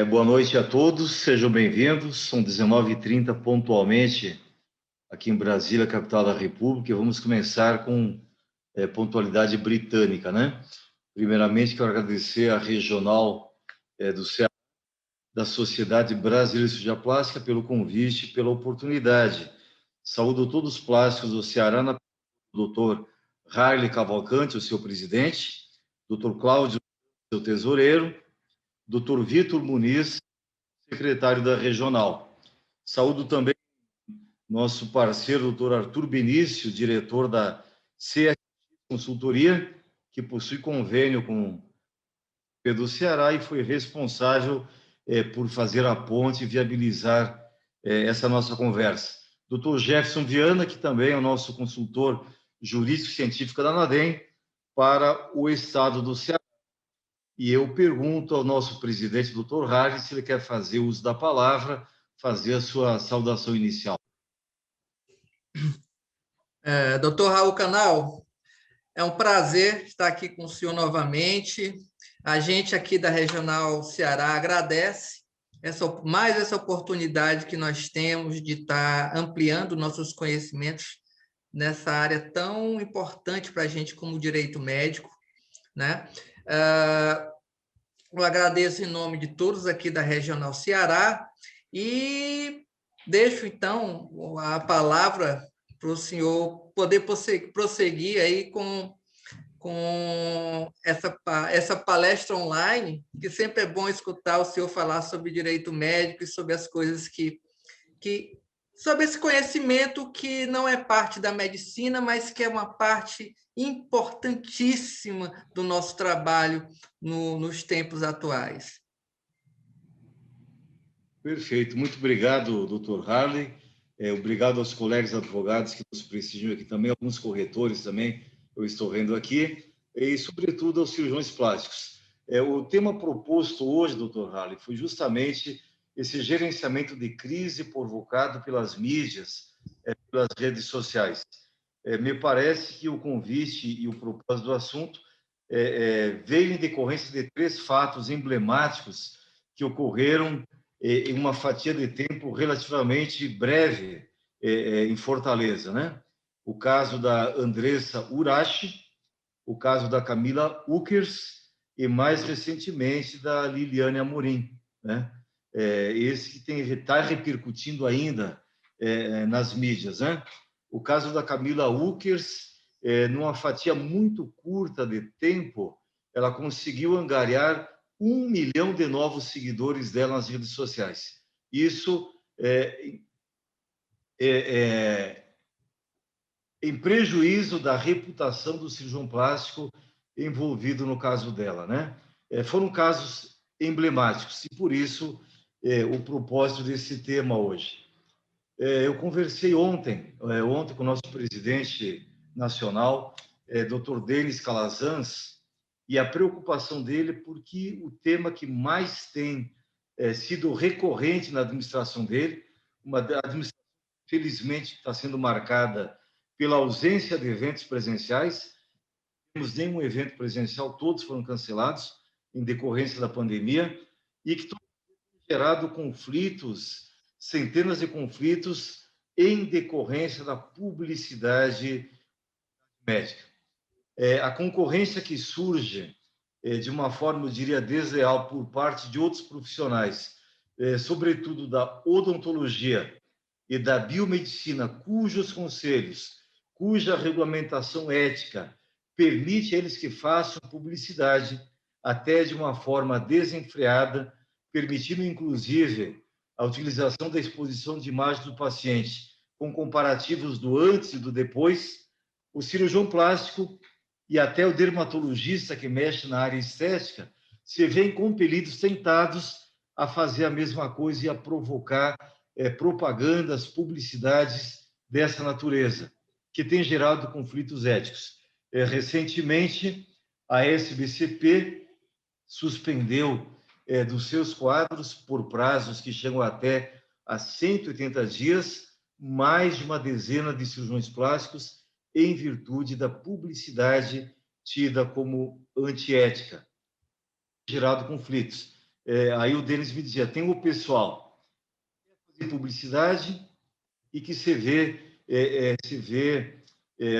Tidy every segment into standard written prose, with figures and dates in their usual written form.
Boa noite a todos, sejam bem-vindos. São 19h30 pontualmente aqui em Brasília, capital da República, e vamos começar com pontualidade britânica, né? Primeiramente, quero agradecer à Regional do Ceará, da Sociedade Brasileira de Cirurgia Plástica, pelo convite, pela oportunidade. Saúdo todos os plásticos do Ceará, na doutor Harley Cavalcante, o seu presidente, doutor Cláudio, seu tesoureiro, doutor Vitor Muniz, secretário da Regional. Saúdo também nosso parceiro, doutor Arthur Benício, diretor da CSX Consultoria, que possui convênio com o do Ceará e foi responsável por fazer a ponte e viabilizar essa nossa conversa. Doutor Jefferson Viana, que também é o nosso consultor jurídico-científico da ANADEM para o Estado do Ceará. E eu pergunto ao nosso presidente, doutor Harley, se ele quer fazer uso da palavra, fazer a sua saudação inicial. Doutor Raul Canal, é um prazer estar aqui com o senhor novamente. A gente aqui da Regional Ceará agradece mais essa oportunidade que nós temos de estar ampliando nossos conhecimentos nessa área tão importante para a gente como direito médico, né? Eu agradeço em nome de todos aqui da Regional Ceará e deixo, então, a palavra para o senhor poder prosseguir aí com essa palestra online, que sempre é bom escutar o senhor falar sobre direito médico e sobre as coisas sobre esse conhecimento que não é parte da medicina, mas que é uma parte importantíssima do nosso trabalho nos tempos atuais. Perfeito. Muito obrigado, doutor Harley. Obrigado aos colegas advogados que nos prestigiam aqui também, alguns corretores também, eu estou vendo aqui, e, sobretudo, aos cirurgiões plásticos. O tema proposto hoje, doutor Harley, foi justamente esse gerenciamento de crise provocado pelas mídias, pelas redes sociais. Me parece que o convite e o propósito do assunto veio em decorrência de 3 fatos emblemáticos que ocorreram em uma fatia de tempo relativamente breve em Fortaleza, né? O caso da Andressa Urashi, o caso da Camila Ukers e, mais recentemente, da Liliane Amorim, né? Esse que está repercutindo ainda nas mídias, né? O caso da Camila Ukers, numa fatia muito curta de tempo, ela conseguiu angariar 1 milhão de novos seguidores dela nas redes sociais. Isso em prejuízo da reputação do cirurgião plástico envolvido no caso dela, né? Foram casos emblemáticos e, por isso, o propósito desse tema hoje. Eu conversei ontem com o nosso presidente nacional, Dr. Denis Calazans, e a preocupação dele porque o tema que mais tem sido recorrente na administração dele, uma administração, felizmente, está sendo marcada pela ausência de eventos presenciais. Não temos nenhum evento presencial, todos foram cancelados em decorrência da pandemia, e que tem gerado conflitos, centenas de conflitos, em decorrência da publicidade médica. A concorrência que surge de uma forma, eu diria, desleal por parte de outros profissionais, sobretudo da odontologia e da biomedicina, cujos conselhos, cuja regulamentação ética permite a eles que façam publicidade até de uma forma desenfreada, permitindo, inclusive, a utilização da exposição de imagens do paciente com comparativos do antes e do depois. O cirurgião plástico e até o dermatologista que mexe na área estética se veem compelidos, tentados a fazer a mesma coisa e a provocar propagandas, publicidades dessa natureza, que tem gerado conflitos éticos. Recentemente, a SBCP suspendeu dos seus quadros, por prazos que chegam até a 180 dias, mais de uma dezena de cirurgiões plásticos em virtude da publicidade tida como antiética, gerado conflitos. aí o Denis me dizia, tem o pessoal que faz publicidade e que se vê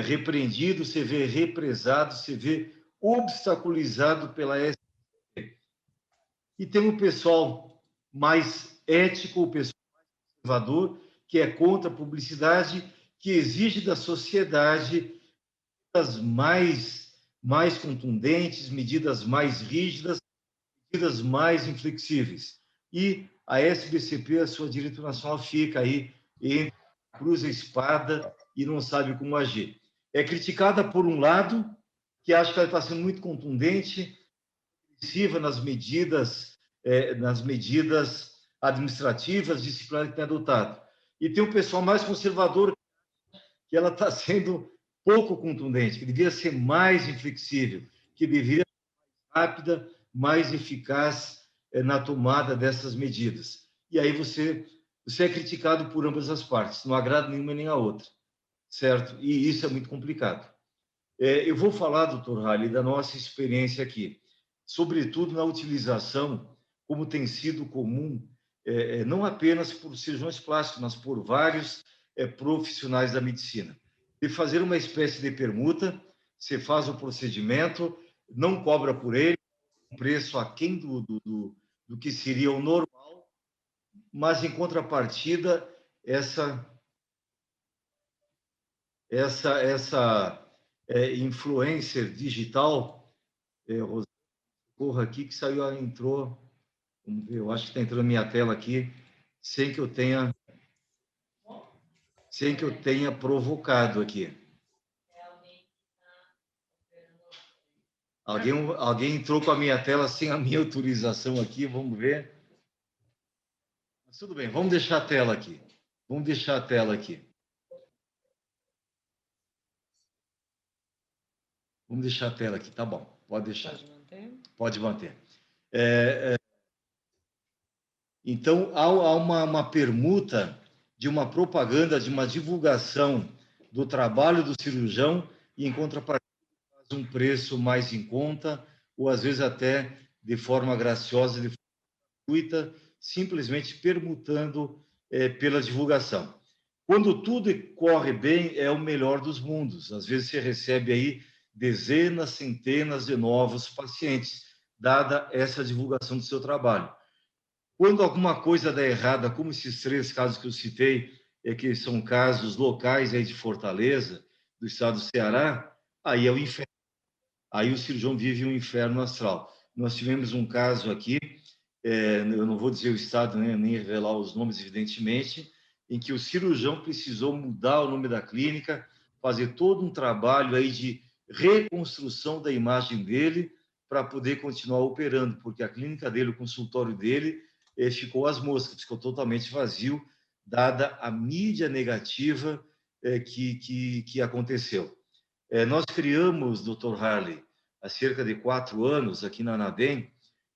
repreendido, se vê represado, se vê obstaculizado pela SBC. E tem o pessoal mais ético, o pessoal mais conservador, que é contra a publicidade, que exige da sociedade medidas mais contundentes, medidas mais rígidas, medidas mais inflexíveis. E a SBCP, a sua diretora nacional, fica aí entre cruza a espada e não sabe como agir. É criticada por um lado, que acha que ela está sendo muito contundente, agressiva nas medidas administrativas, disciplinares que tem adotado. E tem um pessoal mais conservador que ela está sendo pouco contundente, que devia ser mais inflexível, que deveria ser mais rápida, mais eficaz na tomada dessas medidas. E aí você é criticado por ambas as partes, não agrada nenhuma nem a outra, certo? E isso é muito complicado. Eu vou falar, doutor Halley, da nossa experiência aqui, sobretudo na utilização, como tem sido comum, não apenas por cirurgiões plásticos, mas por vários profissionais da medicina, de fazer uma espécie de permuta, você faz o procedimento, não cobra por ele, um preço aquém do que seria o normal, mas, em contrapartida, essa influencer digital, corra aqui, que saiu, entrou, vamos ver, eu acho que está entrando na minha tela aqui, sem que eu tenha provocado aqui. Alguém entrou com a minha tela sem a minha autorização aqui, vamos ver. Mas tudo bem, vamos deixar a tela aqui. Vamos deixar a tela aqui. Vamos deixar a tela aqui, tá bom. Pode deixar. Pode manter? Pode manter. Então, há uma permuta de uma propaganda, de uma divulgação do trabalho do cirurgião e, em contrapartida, faz um preço mais em conta, ou às vezes até de forma graciosa, de forma gratuita, simplesmente permutando pela divulgação. Quando tudo corre bem, é o melhor dos mundos. Às vezes você recebe aí dezenas, centenas de novos pacientes, dada essa divulgação do seu trabalho. Quando alguma coisa dá errada, como esses 3 casos que eu citei, que são casos locais aí de Fortaleza, do estado do Ceará, aí é o inferno. Aí o cirurgião vive um inferno astral. Nós tivemos um caso aqui, eu não vou dizer o estado, né, nem revelar os nomes, evidentemente, em que o cirurgião precisou mudar o nome da clínica, fazer todo um trabalho aí de reconstrução da imagem dele para poder continuar operando, porque a clínica dele, o consultório dele, ficou às moscas, ficou totalmente vazio, dada a mídia negativa que aconteceu. Nós criamos, Dr. Halley, há cerca de 4 anos, aqui na ANADEM,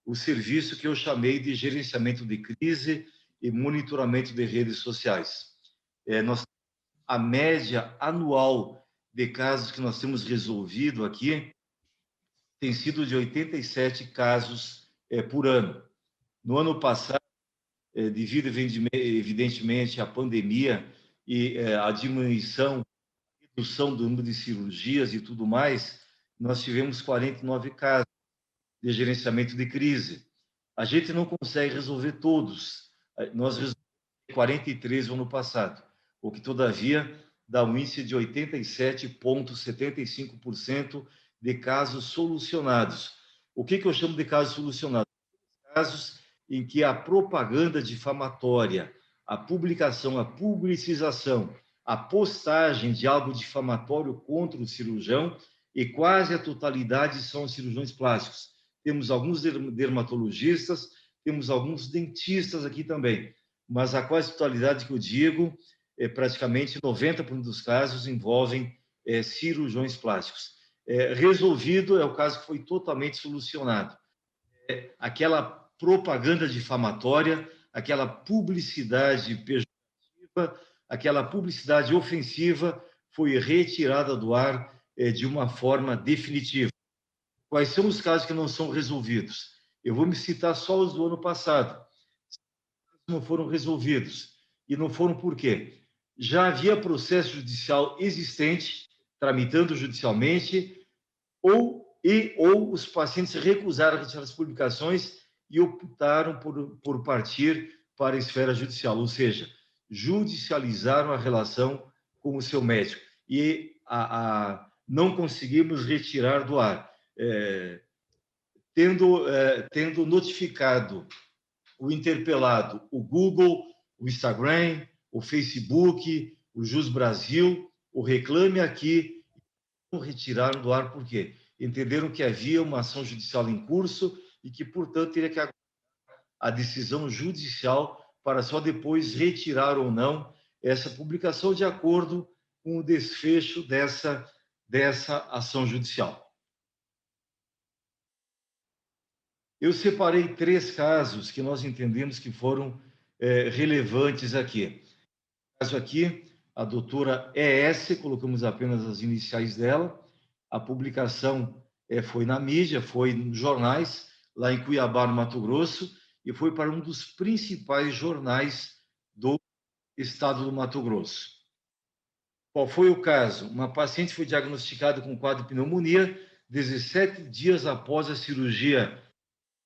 o serviço que eu chamei de gerenciamento de crise e monitoramento de redes sociais. A média anual de casos que nós temos resolvido aqui tem sido de 87 casos por ano. No ano passado, devido evidentemente à pandemia e à redução do número de cirurgias e tudo mais, nós tivemos 49 casos de gerenciamento de crise. A gente não consegue resolver todos. Nós resolvemos 43 no ano passado, o que, todavia, dá um índice de 87,75% de casos solucionados. O que eu chamo de casos solucionados? Casos em que a propaganda difamatória, a publicação, a publicização, a postagem de algo difamatório contra o cirurgião, e quase a totalidade são os cirurgiões plásticos. Temos alguns dermatologistas, temos alguns dentistas aqui também, mas a quase totalidade que eu digo, praticamente 90% dos casos envolvem cirurgiões plásticos. Resolvido é o caso que foi totalmente solucionado. Aquela propaganda difamatória, aquela publicidade pejorativa, aquela publicidade ofensiva foi retirada do ar de uma forma definitiva. Quais são os casos que não são resolvidos? Eu vou me citar só os do ano passado. Não foram resolvidos. E não foram por quê? Já havia processo judicial existente, tramitando judicialmente, ou os pacientes recusaram a retirar as publicações e optaram por partir para a esfera judicial, ou seja, judicializaram a relação com o seu médico e não conseguimos retirar do ar, tendo notificado o interpelado, o Google, o Instagram, o Facebook, o Jus Brasil, o Reclame Aqui, não retiraram do ar por quê? Entenderam que havia uma ação judicial em curso e que, portanto, teria que aguardar a decisão judicial para só depois retirar ou não essa publicação de acordo com o desfecho dessa ação judicial. Eu separei 3 casos que nós entendemos que foram relevantes aqui. No caso aqui, a doutora ES, colocamos apenas as iniciais dela, a publicação foi na mídia, foi nos jornais, lá em Cuiabá, no Mato Grosso, e foi para um dos principais jornais do estado do Mato Grosso. Qual foi o caso? Uma paciente foi diagnosticada com quadro de pneumonia 17 dias após a cirurgia de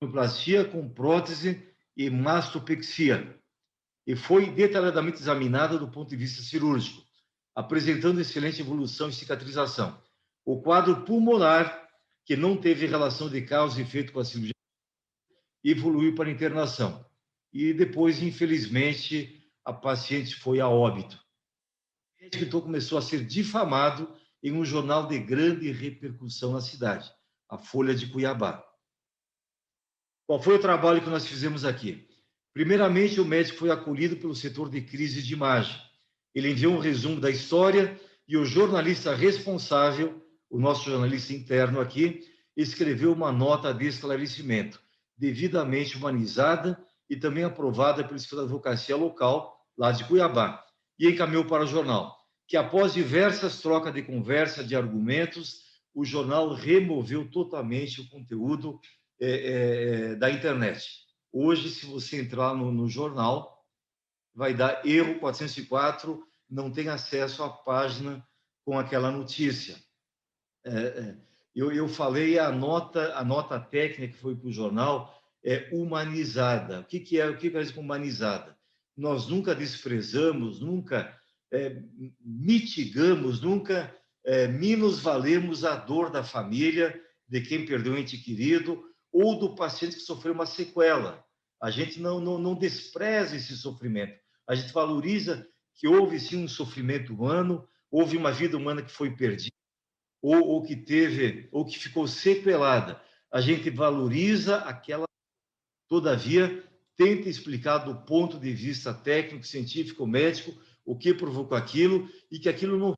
rinoplastia com prótese e mastopexia, e foi detalhadamente examinada do ponto de vista cirúrgico, apresentando excelente evolução e cicatrização. O quadro pulmonar, que não teve relação de causa e efeito com a cirurgia, evoluiu para internação. E depois, infelizmente, a paciente foi a óbito. O médico, então, começou a ser difamado em um jornal de grande repercussão na cidade, a Folha de Cuiabá. Qual foi o trabalho que nós fizemos aqui? Primeiramente, o médico foi acolhido pelo setor de crise de imagem. Ele enviou um resumo da história e o jornalista responsável, o nosso jornalista interno aqui, escreveu uma nota de esclarecimento, devidamente humanizada e também aprovada pelo Escritório de Advocacia local, lá de Cuiabá, e encaminhou para o jornal, que após diversas trocas de conversa, de argumentos, o jornal removeu totalmente o conteúdo da internet. Hoje, se você entrar no jornal, vai dar erro 404, não tem acesso à página com aquela notícia. Eu falei a nota técnica que foi para o jornal humanizada. O que é isso humanizada? Nós nunca desprezamos, nunca mitigamos, nunca minusvalemos a dor da família, de quem perdeu um ente querido, ou do paciente que sofreu uma sequela. A gente não despreza esse sofrimento. A gente valoriza que houve, sim, um sofrimento humano, houve uma vida humana que foi perdida, ou que ficou sequelada. A gente valoriza aquela, todavia, tenta explicar do ponto de vista técnico, científico, médico, o que provocou aquilo, e que aquilo não foi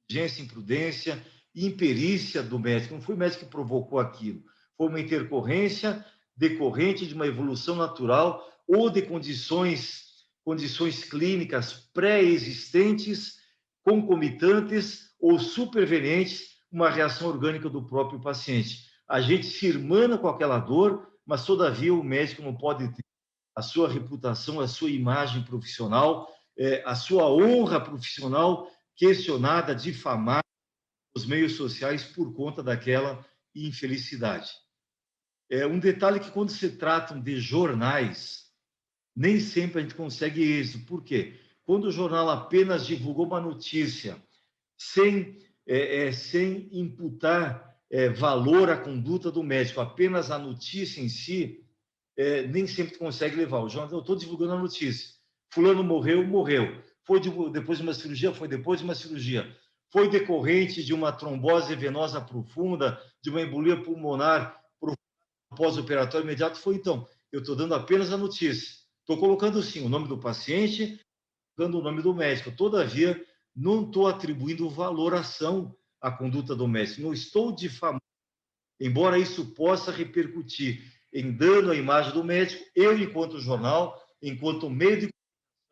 negligência, imprudência, imperícia do médico. Não foi o médico que provocou aquilo. Foi uma intercorrência decorrente de uma evolução natural ou de condições clínicas pré-existentes, concomitantes ou supervenientes, uma reação orgânica do próprio paciente. A gente se irmana com aquela dor, mas, todavia, o médico não pode ter a sua reputação, a sua imagem profissional, a sua honra profissional questionada, difamada nos meios sociais por conta daquela infelicidade. Um detalhe que, quando se tratam de jornais, nem sempre a gente consegue êxito. Por quê? Quando o jornal apenas divulgou uma notícia sem imputar valor à conduta do médico, apenas a notícia em si, nem sempre consegue levar. O jornal, eu estou divulgando a notícia. Fulano morreu, morreu. Foi depois de uma cirurgia, foi depois de uma cirurgia. Foi decorrente de uma trombose venosa profunda, de uma embolia pulmonar pós-operatório imediato. Foi, então, eu estou dando apenas a notícia. Estou colocando, sim, o nome do paciente, colocando o nome do médico. Todavia, não estou atribuindo valoração à conduta do médico. Não estou difamando. Embora isso possa repercutir em dano à imagem do médico, eu, enquanto jornal, enquanto meio de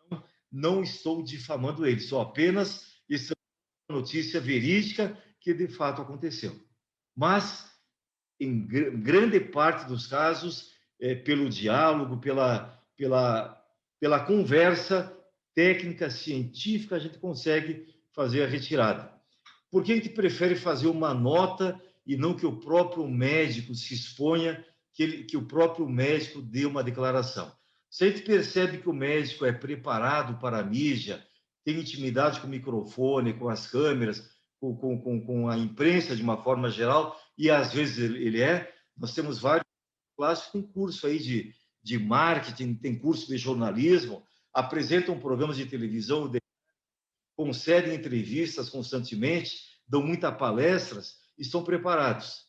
comunicação, não estou difamando ele. Só apenas isso é uma notícia verídica que, de fato, aconteceu. Mas, em grande parte dos casos, pelo diálogo, pela conversa técnica, científica, a gente consegue fazer a retirada. Por que a gente prefere fazer uma nota e não que o próprio médico se exponha, que o próprio médico dê uma declaração? Se a gente percebe que o médico é preparado para a mídia, tem intimidade com o microfone, com as câmeras, com a imprensa de uma forma geral, e às vezes ele nós temos vários clássicos, tem curso aí de marketing, tem curso de jornalismo, apresentam programas de televisão, concedem entrevistas constantemente, dão muitas palestras, estão preparados.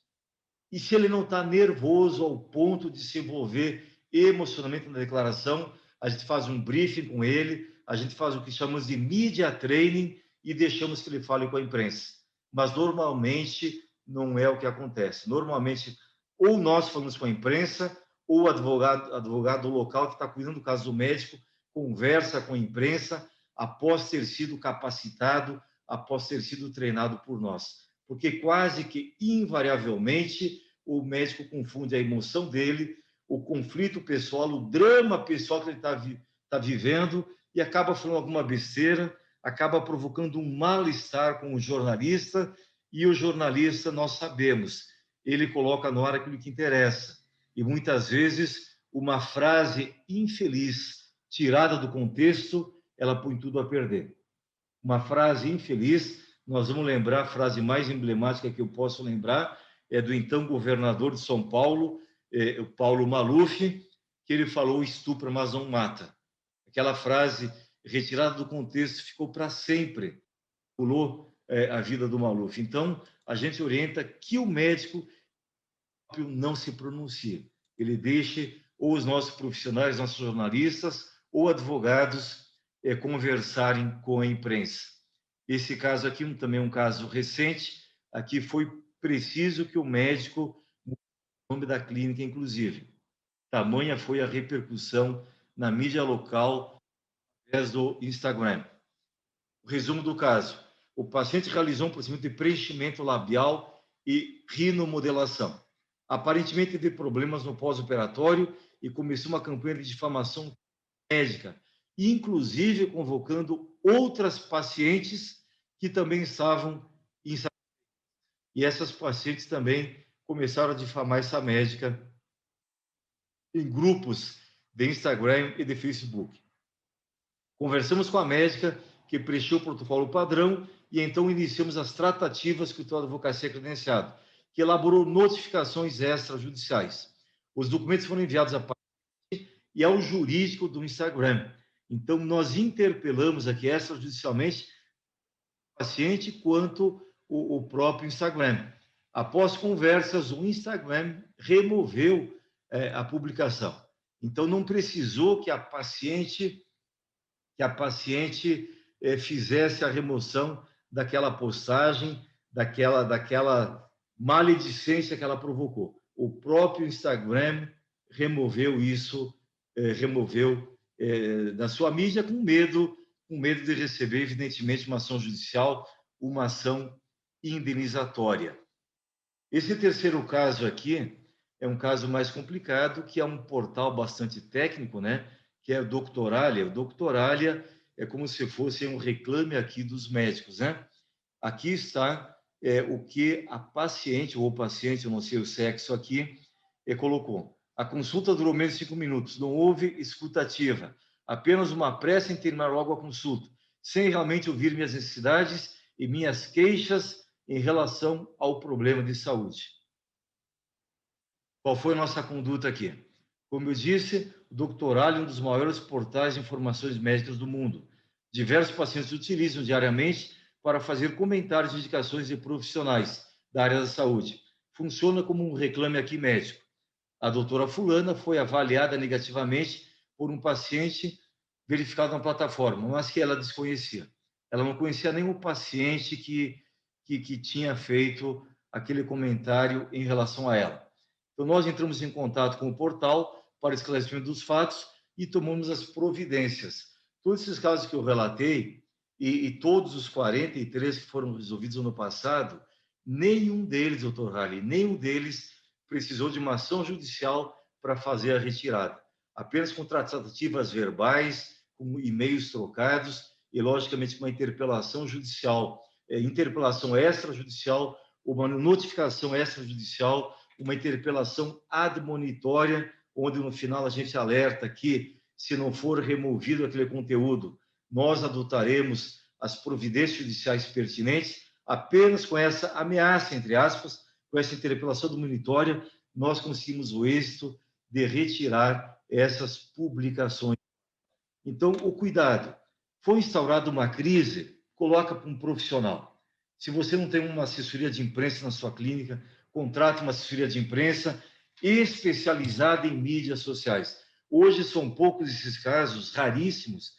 E se ele não está nervoso ao ponto de se envolver emocionalmente na declaração, a gente faz um briefing com ele, a gente faz o que chamamos de media training e deixamos que ele fale com a imprensa. Mas normalmente não é o que acontece. Normalmente, ou nós falamos com a imprensa, ou o advogado local que está cuidando do caso do médico conversa com a imprensa após ter sido capacitado, após ter sido treinado por nós. Porque quase que invariavelmente o médico confunde a emoção dele, o conflito pessoal, o drama pessoal que ele está vivendo e acaba falando alguma besteira, acaba provocando um mal-estar com o jornalista e o jornalista, nós sabemos, ele coloca no ar aquilo que interessa. E muitas vezes uma frase infeliz, tirada do contexto, ela põe tudo a perder. Uma frase infeliz, nós vamos lembrar, a frase mais emblemática que eu posso lembrar é do então governador de São Paulo, o Paulo Maluf, que ele falou: estupra, mas não mata. Aquela frase retirada do contexto ficou para sempre, pulou a vida do Maluf. Então, a gente orienta que o médico não se pronuncie. Ele deixe ou os nossos profissionais, nossos jornalistas ou advogados conversarem com a imprensa. Esse caso aqui também é um caso recente. Aqui foi preciso que o médico mude o nome da clínica, inclusive. Tamanha foi a repercussão na mídia local através do Instagram. O resumo do caso: o paciente realizou um procedimento de preenchimento labial e rinomodelação. Aparentemente teve problemas no pós-operatório e começou uma campanha de difamação médica, inclusive convocando outras pacientes que também estavam em saúde. E essas pacientes também começaram a difamar essa médica em grupos de Instagram e de Facebook. Conversamos com a médica que preencheu o protocolo padrão e então iniciamos as tratativas com o advocacia credenciado, que elaborou notificações extrajudiciais. Os documentos foram enviados à paciente e ao jurídico do Instagram. Então, nós interpelamos aqui extrajudicialmente o paciente quanto o próprio Instagram. Após conversas, o Instagram removeu a publicação. Então, não precisou que a paciente fizesse a remoção daquela postagem, daquela maledicência que ela provocou. O próprio Instagram removeu isso, da sua mídia com medo de receber, evidentemente, uma ação judicial, uma ação indenizatória. Esse terceiro caso aqui é um caso mais complicado, que é um portal bastante técnico, né? Que é o Doctoralia. O Doctoralia é como se fosse um reclame aqui dos médicos, né? Aqui está o que a paciente, ou o paciente, eu não sei o sexo aqui, colocou. A consulta durou menos de 5 minutos, não houve escuta ativa, apenas uma pressa em terminar logo a consulta, sem realmente ouvir minhas necessidades e minhas queixas em relação ao problema de saúde. Qual foi a nossa conduta aqui? Como eu disse, o Doctoralia é um dos maiores portais de informações médicas do mundo. Diversos pacientes utilizam diariamente para fazer comentários e indicações de profissionais da área da saúde. Funciona como um reclame aqui médico. A doutora fulana foi avaliada negativamente por um paciente verificado na plataforma, mas que ela desconhecia. Ela não conhecia nenhum paciente que tinha feito aquele comentário em relação a ela. Então, nós entramos em contato com o portal para esclarecimento dos fatos e tomamos as providências. Todos esses casos que eu relatei, e todos os 43 que foram resolvidos no passado, nenhum deles, doutor Halley, nenhum deles precisou de uma ação judicial para fazer a retirada. Apenas com tratativas verbais, com e-mails trocados e, logicamente, com uma interpelação judicial, interpelação extrajudicial, uma notificação extrajudicial, uma interpelação admonitória, onde no final a gente alerta que, se não for removido aquele conteúdo, nós adotaremos as providências judiciais pertinentes. Apenas com essa ameaça, entre aspas, com essa interpelação admonitória, nós conseguimos o êxito de retirar essas publicações. Então, o cuidado. Foi instaurada uma crise, coloca para um profissional. Se você não tem uma assessoria de imprensa na sua clínica, contrate uma assessoria de imprensa especializada em mídias sociais. Hoje são poucos esses casos, raríssimos,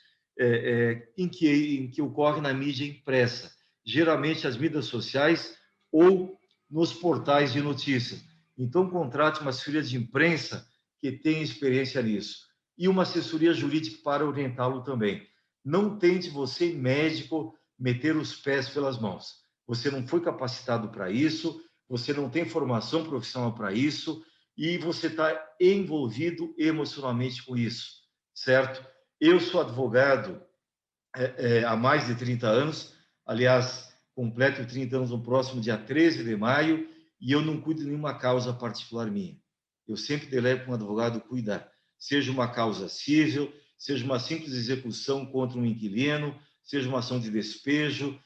em que ocorre na mídia impressa. Geralmente as mídias sociais ou nos portais de notícia. Então, contrate uma assessoria de imprensa que tenha experiência nisso. E uma assessoria jurídica para orientá-lo também. Não tente você, médico, meter os pés pelas mãos. Você não foi capacitado para isso, você não tem formação profissional para isso e você está envolvido emocionalmente com isso, certo? Eu sou advogado há mais de 30 anos, aliás, completo 30 anos no próximo dia 13 de maio, e eu não cuido de nenhuma causa particular minha. Eu sempre delego para um advogado cuidar, seja uma causa civil, seja uma simples execução contra um inquilino, seja uma ação de despejo,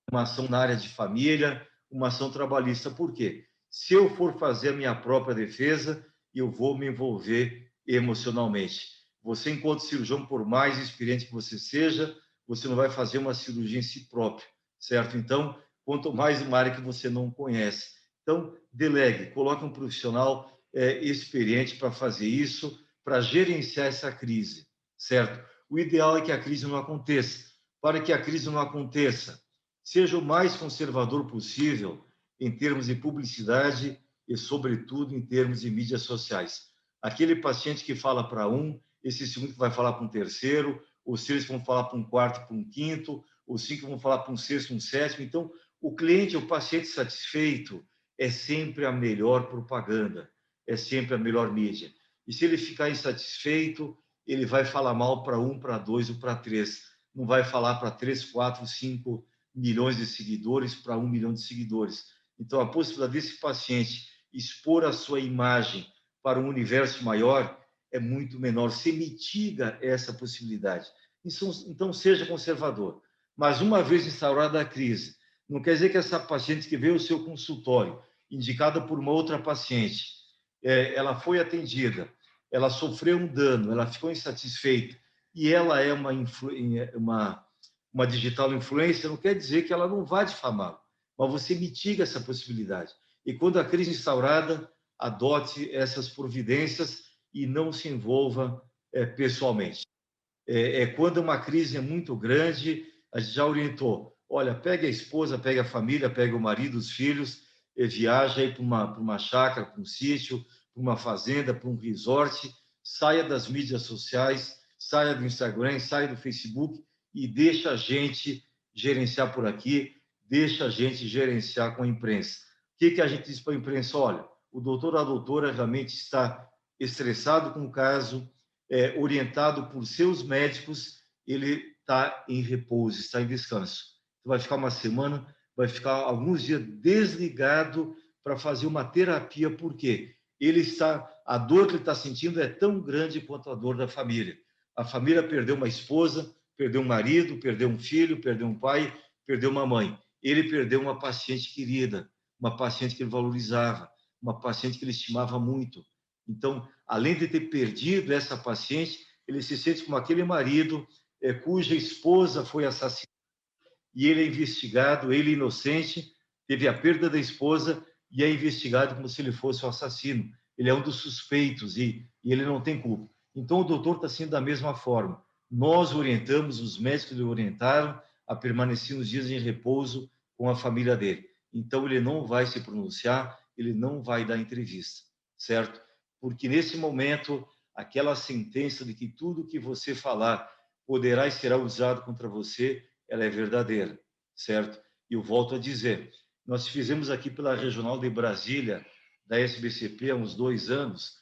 uma ação na área de família, uma ação trabalhista. Por quê? Se eu for fazer a minha própria defesa, eu vou me envolver emocionalmente. Você, enquanto cirurgião, por mais experiente que você seja, você não vai fazer uma cirurgia em si próprio, certo? Então, quanto mais uma área que você não conhece. Então, delegue, coloque um profissional experiente para fazer isso, para gerenciar essa crise, certo? O ideal é que a crise não aconteça. Para que a crise não aconteça, seja o mais conservador possível em termos de publicidade e, sobretudo, em termos de mídias sociais. Aquele paciente que fala para um, esse segundo vai falar para um terceiro, os três vão falar para um quarto, para um quinto, os cinco vão falar para um sexto, um sétimo. Então, o cliente, o paciente satisfeito, é sempre a melhor propaganda, é sempre a melhor mídia. E se ele ficar insatisfeito, ele vai falar mal para um, para dois ou para três. Não vai falar para 3, 4, 5 milhões de seguidores, para 1 milhão de seguidores. Então, a possibilidade desse paciente expor a sua imagem para um universo maior é muito menor. Se mitiga essa possibilidade. Então, seja conservador. Mas, uma vez instaurada a crise, não quer dizer que essa paciente que veio ao seu consultório, indicada por uma outra paciente, ela foi atendida, ela sofreu um dano, ela ficou insatisfeita, e ela é uma digital influencer, não quer dizer que ela não vá difamá-lo, mas você mitiga essa possibilidade. E quando a crise instaurada, adote essas providências e não se envolva pessoalmente. Quando uma crise é muito grande, a gente já orientou, olha, pega a esposa, pega a família, pega o marido, os filhos, viaja aí para uma chácara, para um sítio, para uma fazenda, para um resort, saia das mídias sociais, saia do Instagram, saia do Facebook e deixa a gente gerenciar por aqui, deixa a gente gerenciar com a imprensa. O que a gente diz para a imprensa? Olha, o doutor ou a doutora realmente está estressado com o caso, orientado por seus médicos, ele está em repouso, está em descanso. Vai ficar uma semana, vai ficar alguns dias desligado para fazer uma terapia, porque a dor que ele está sentindo é tão grande quanto a dor da família. A família perdeu uma esposa, perdeu um marido, perdeu um filho, perdeu um pai, perdeu uma mãe. Ele perdeu uma paciente querida, uma paciente que ele valorizava, uma paciente que ele estimava muito. Então, além de ter perdido essa paciente, ele se sente como aquele marido cuja esposa foi assassinada e ele é investigado, ele inocente, teve a perda da esposa e é investigado como se ele fosse o assassino. Ele é um dos suspeitos e ele não tem culpa. Então, o doutor está sendo da mesma forma. Nós orientamos, os médicos lhe orientaram a permanecer uns dias em repouso com a família dele. Então, ele não vai se pronunciar, ele não vai dar entrevista, certo? Porque, nesse momento, aquela sentença de que tudo que você falar poderá e será usado contra você, ela é verdadeira, certo? E eu volto a dizer, nós fizemos aqui pela Regional de Brasília, da SBCP, há uns 2 anos,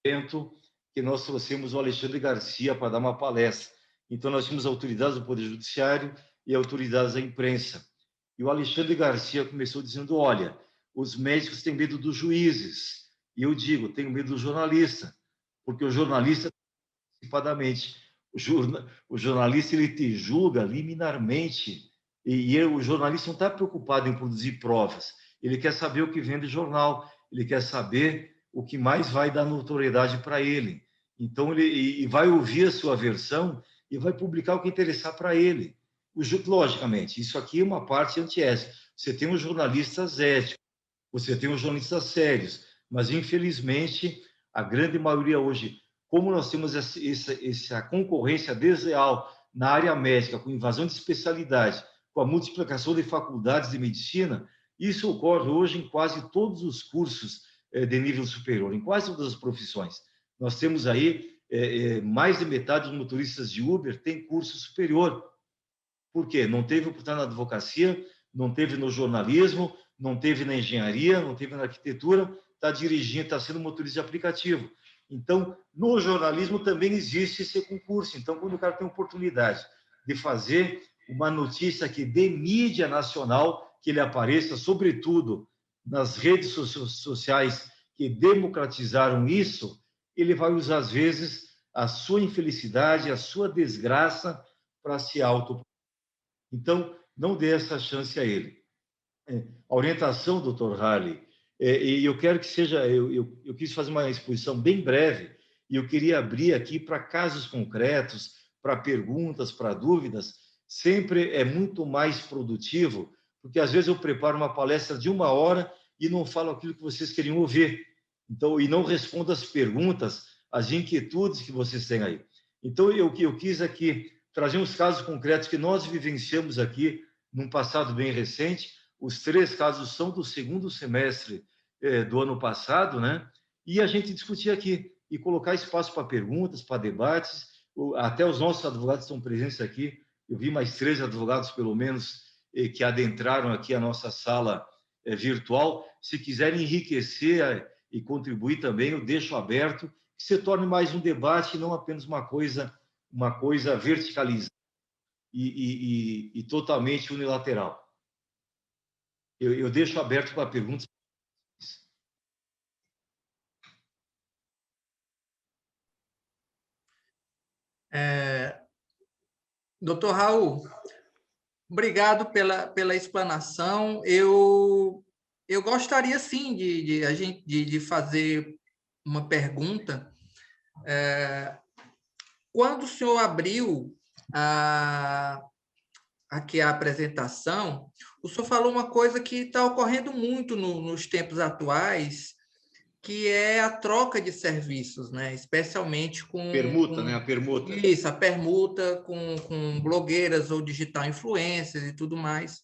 evento que nós trouxemos o Alexandre Garcia para dar uma palestra. Então, nós tínhamos autoridades do Poder Judiciário e autoridades da imprensa. E o Alexandre Garcia começou dizendo, olha, os médicos têm medo dos juízes. E eu digo, tenho medo do jornalista, porque o jornalista, antecipadamente, o jornalista ele te julga liminarmente, e o jornalista não está preocupado em produzir provas, ele quer saber o que vende jornal, ele quer saber o que mais vai dar notoriedade para ele. Então, ele vai ouvir a sua versão e vai publicar o que interessar para ele. Logicamente, isso aqui é uma parte antiética. Você tem os jornalistas éticos, você tem os jornalistas sérios, mas, infelizmente, a grande maioria hoje, como nós temos essa concorrência desleal na área médica, com invasão de especialidade, com a multiplicação de faculdades de medicina, isso ocorre hoje em quase todos os cursos de nível superior, em quase todas as profissões. Nós temos aí mais de metade dos motoristas de Uber tem curso superior. Por quê? Não teve oportunidade na advocacia, não teve no jornalismo, não teve na engenharia, não teve na arquitetura, está dirigindo, está sendo motorista de aplicativo. Então, no jornalismo também existe esse concurso. Então, quando o cara tem oportunidade de fazer uma notícia que dê mídia nacional, que ele apareça, sobretudo nas redes sociais que democratizaram isso, ele vai usar, às vezes, a sua infelicidade, a sua desgraça para se auto. Então, não dê essa chance a ele. A orientação, Dr. Harley, e eu quero que seja, eu quis fazer uma exposição bem breve, e eu queria abrir aqui para casos concretos, para perguntas, para dúvidas, sempre é muito mais produtivo, porque às vezes eu preparo uma palestra de 1 hora e não falo aquilo que vocês queriam ouvir, então, e não respondo as perguntas, as inquietudes que vocês têm aí. Então, eu quis aqui trazer uns casos concretos que nós vivenciamos aqui num passado bem recente. Os 3 casos são do segundo semestre do ano passado, né? E a gente discutir aqui e colocar espaço para perguntas, para debates. Até os nossos advogados estão presentes aqui. Eu vi mais 3 advogados, pelo menos, que adentraram aqui a nossa sala virtual. Se quiserem enriquecer e contribuir também, eu deixo aberto, que se torne mais um debate, não apenas uma coisa verticalizada e totalmente unilateral. Eu deixo aberto para perguntas. Doutor Raul, obrigado pela explanação. Eu gostaria, sim, de fazer uma pergunta. Quando o senhor abriu aqui a apresentação, o senhor falou uma coisa que está ocorrendo muito nos tempos atuais, que é a troca de serviços, né? Especialmente com... Permuta, né? A permuta. Isso, a permuta com blogueiras ou digital influencers e tudo mais.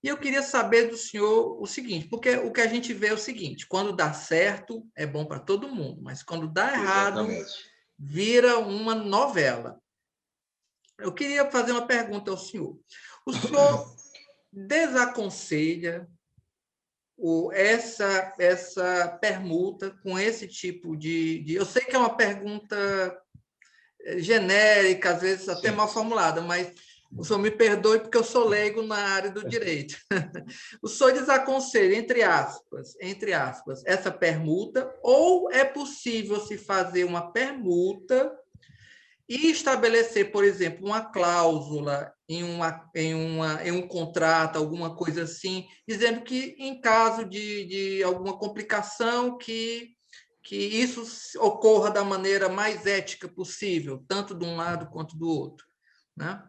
E eu queria saber do senhor o seguinte, porque o que a gente vê é o seguinte, quando dá certo, é bom para todo mundo, mas quando dá errado, exatamente, vira uma novela. Eu queria fazer uma pergunta ao senhor. O senhor desaconselha essa permuta com esse tipo de... Eu sei que é uma pergunta genérica, às vezes até mal formulada, mas o senhor me perdoe porque eu sou leigo na área do direito. O senhor desaconselha, entre aspas, essa permuta, ou é possível se fazer uma permuta e estabelecer, por exemplo, uma cláusula em um contrato, alguma coisa assim, dizendo que, em caso de alguma complicação, que isso ocorra da maneira mais ética possível, tanto de um lado quanto do outro, né?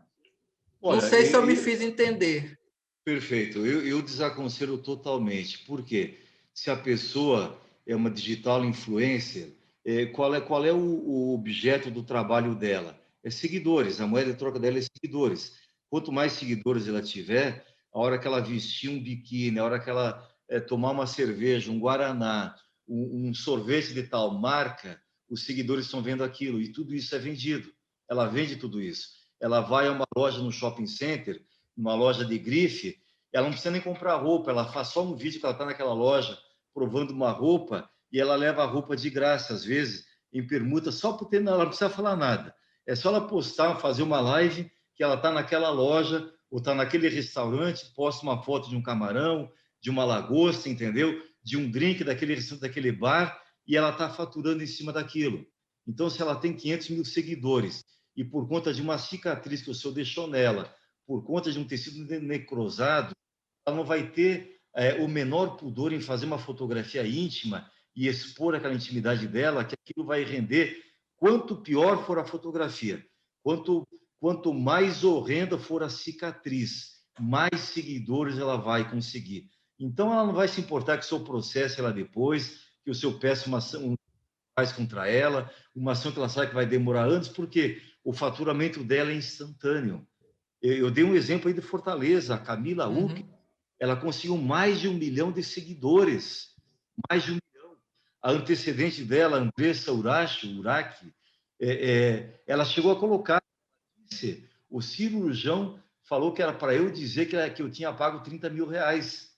Olha, não sei se eu me fiz entender. Perfeito, eu desaconselho totalmente, porque se a pessoa é uma digital influencer, qual é o objeto do trabalho dela? É seguidores, a moeda de troca dela é seguidores. Quanto mais seguidores ela tiver, a hora que ela vestir um biquíni, a hora que ela tomar uma cerveja, um guaraná, um sorvete de tal marca, os seguidores estão vendo aquilo, e tudo isso é vendido. Ela vende tudo isso. Ela vai a uma loja no shopping center, numa loja de grife, ela não precisa nem comprar roupa, ela faz só um vídeo que ela está naquela loja provando uma roupa e ela leva a roupa de graça, às vezes, em permuta, só por ter, ela não precisa falar nada. É só ela postar, fazer uma live, que ela está naquela loja, ou está naquele restaurante, posta uma foto de um camarão, de uma lagosta, entendeu? De um drink daquele bar, e ela está faturando em cima daquilo. Então, se ela tem 500 mil seguidores, e por conta de uma cicatriz que o senhor deixou nela, por conta de um tecido necrosado, ela não vai ter o menor pudor em fazer uma fotografia íntima e expor aquela intimidade dela, que aquilo vai render. Quanto pior for a fotografia, quanto mais horrenda for a cicatriz, mais seguidores ela vai conseguir. Então, ela não vai se importar que o seu processe ela depois, que o seu peça uma ação contra ela, uma ação que ela sabe que vai demorar anos, porque o faturamento dela é instantâneo. Eu dei um exemplo aí de Fortaleza, a Camila Uck, ela conseguiu mais de 1 milhão de seguidores, mais de 1 milhão. A antecedente dela, Andressa Urach, ela chegou a colocar, o cirurgião falou que era para eu dizer que eu tinha pago 30 mil reais.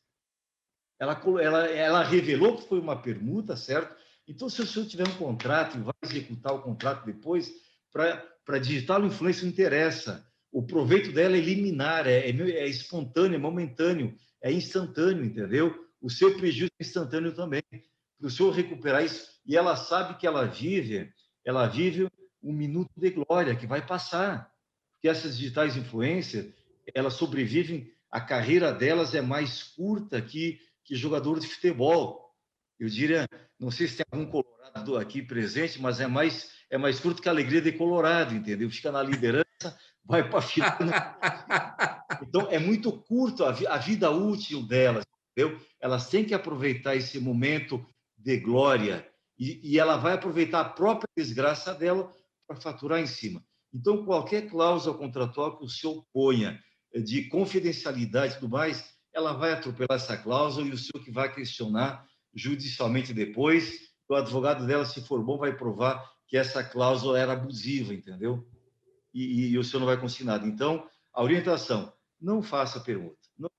Ela revelou que foi uma permuta, certo? Então, se o senhor tiver um contrato e vai executar o contrato depois, para digital influência não interessa. O proveito dela é liminar, é espontâneo, é momentâneo, é instantâneo, entendeu? O seu prejuízo é instantâneo também. Para o senhor recuperar isso, e ela sabe que ela vive um minuto de glória que vai passar. Porque essas digitais influências, elas sobrevivem, a carreira delas é mais curta que jogador de futebol. Eu diria, não sei se tem algum colorado aqui presente, mas é mais curto que a alegria de Colorado, entendeu? Fica na liderança, vai para a final. Então, é muito curto a vida útil delas, entendeu? Elas têm que aproveitar esse momento de glória e ela vai aproveitar a própria desgraça dela para faturar em cima. Então, qualquer cláusula contratual que o senhor ponha de confidencialidade e tudo mais, ela vai atropelar essa cláusula e o senhor que vai questionar judicialmente depois, o advogado dela, se for bom, vai provar que essa cláusula era abusiva, entendeu? E o senhor não vai conseguir nada. Então, a orientação, não faça permuta. Não,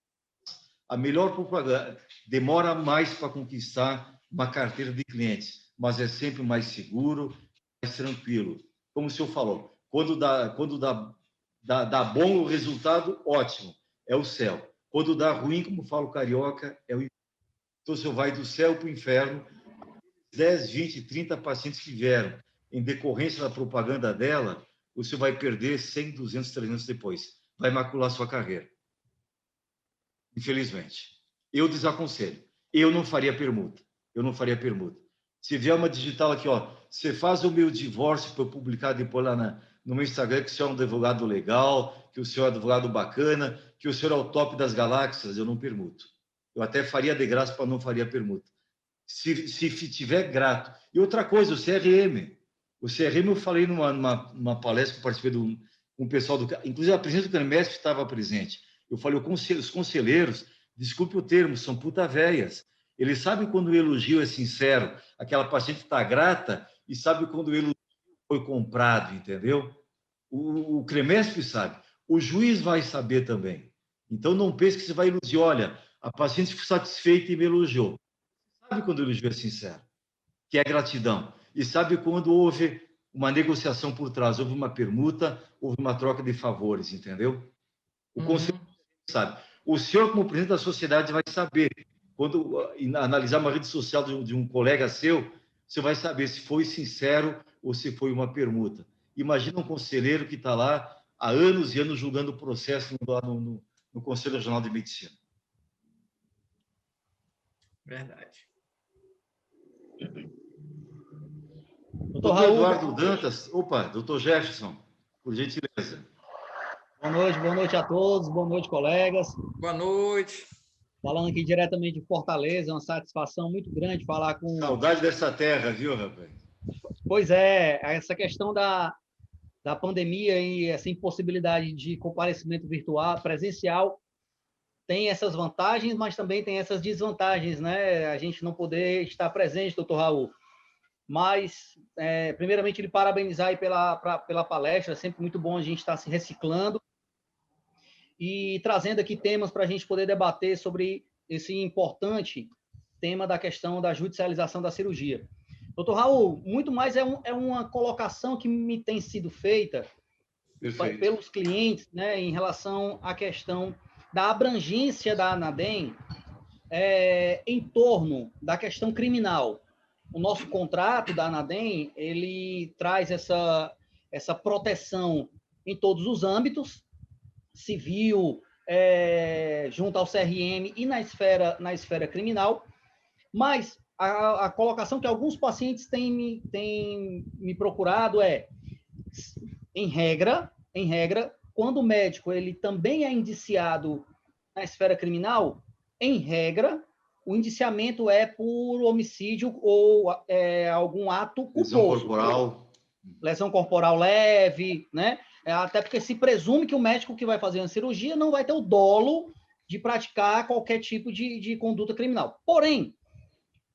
a melhor propaganda demora mais para conquistar uma carteira de clientes, mas é sempre mais seguro, mais tranquilo. Como o senhor falou, quando dá bom o resultado, ótimo, é o céu. Quando dá ruim, como fala o carioca, é o inferno. Então, o senhor vai do céu para o inferno. 10, 20, 30 pacientes que vieram em decorrência da propaganda dela, o senhor vai perder 100, 200, 300 depois. Vai macular sua carreira. Infelizmente. Eu desaconselho. Eu não faria permuta. Se vier uma digital aqui, ó, você faz o meu divórcio para eu publicar depois lá no meu Instagram que o senhor é um advogado legal, que o senhor é um advogado bacana, que o senhor é o top das galáxias, eu não permuto. Eu até faria de graça para não faria permuta. Se tiver grato. E outra coisa, o CRM. O CRM eu falei numa palestra que eu participei com o pessoal inclusive a presidente do CANMESP estava presente. Eu falei, os conselheiros, desculpe o termo, são puta véias. Eles sabem quando o elogio é sincero, aquela paciente está grata e sabe quando o elogio foi comprado, entendeu? O CREMESP sabe. O juiz vai saber também. Então, não pense que você vai iludir. Olha, a paciente ficou satisfeita e me elogiou. Sabe quando o elogio é sincero, que é gratidão. E sabe quando houve uma negociação por trás, houve uma permuta, houve uma troca de favores, entendeu? O conselho sabe. O senhor, como presidente da sociedade, vai saber. Quando analisar uma rede social de um colega seu, você vai saber se foi sincero ou se foi uma permuta. Imagina um conselheiro que está lá há anos e anos julgando o processo no Conselho Regional de Medicina. Verdade. Doutor Raul, Eduardo Dantas, doutor Jefferson, por gentileza. Boa noite a todos, boa noite, colegas. Boa noite. Falando aqui diretamente de Fortaleza, é uma satisfação muito grande falar com... Saudade dessa terra, viu, rapaz? Pois é, essa questão da pandemia e essa impossibilidade de comparecimento virtual, presencial, tem essas vantagens, mas também tem essas desvantagens, né? A gente não poder estar presente, doutor Raul. Mas, primeiramente, lhe parabenizar aí pela palestra, é sempre muito bom a gente estar se reciclando e trazendo aqui temas para a gente poder debater sobre esse importante tema da questão da judicialização da cirurgia. Doutor Raul, muito mais é uma colocação que me tem sido feita pelos clientes, né, em relação à questão da abrangência da ANADEM em torno da questão criminal. O nosso contrato da ANADEM, ele traz essa proteção em todos os âmbitos, civil, junto ao CRM e na esfera criminal, mas a colocação que alguns pacientes têm me procurado em regra, quando o médico ele também é indiciado na esfera criminal, em regra, o indiciamento é por homicídio ou algum ato culposo. Lesão corporal leve, né? Até porque se presume que o médico que vai fazer uma cirurgia não vai ter o dolo de praticar qualquer tipo de conduta criminal. Porém,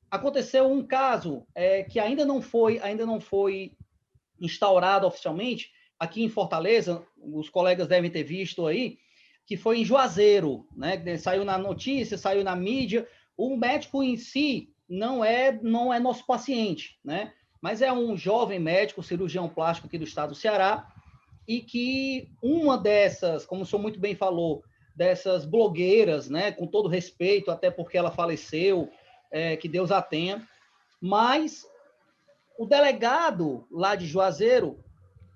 aconteceu um caso que ainda não foi instaurado oficialmente, aqui em Fortaleza, os colegas devem ter visto aí, que foi em Juazeiro, né? Saiu na notícia, saiu na mídia. O médico em si não é nosso paciente, né? Mas é um jovem médico, cirurgião plástico aqui do estado do Ceará, e que uma dessas, como o senhor muito bem falou, dessas blogueiras, né? Com todo respeito, até porque ela faleceu, que Deus a tenha, mas o delegado lá de Juazeiro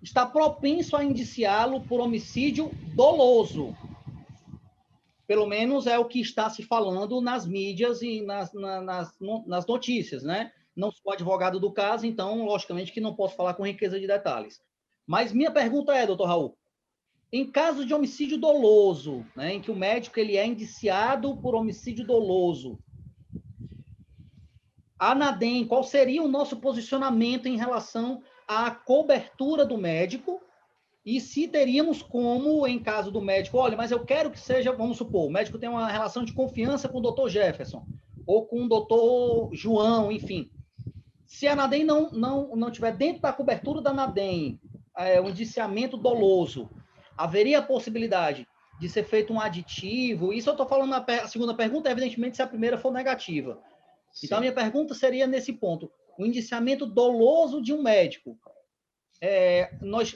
está propenso a indiciá-lo por homicídio doloso. Pelo menos é o que está se falando nas mídias e nas notícias, né? Não sou advogado do caso, então, logicamente, que não posso falar com riqueza de detalhes. Mas minha pergunta é, doutor Raul, em caso de homicídio doloso, né, em que o médico ele é indiciado por homicídio doloso, a ANADEM, qual seria o nosso posicionamento em relação à cobertura do médico? E se teríamos como, em caso do médico, olha, mas eu quero que seja, vamos supor, o médico tem uma relação de confiança com o doutor Jefferson, ou com o doutor João, enfim. Se a ANADEM não tiver dentro da cobertura da ANADEM, o indiciamento doloso, haveria a possibilidade de ser feito um aditivo? Isso eu estou falando na segunda pergunta, evidentemente, se a primeira for negativa. Sim. Então, a minha pergunta seria nesse ponto. O indiciamento doloso de um médico,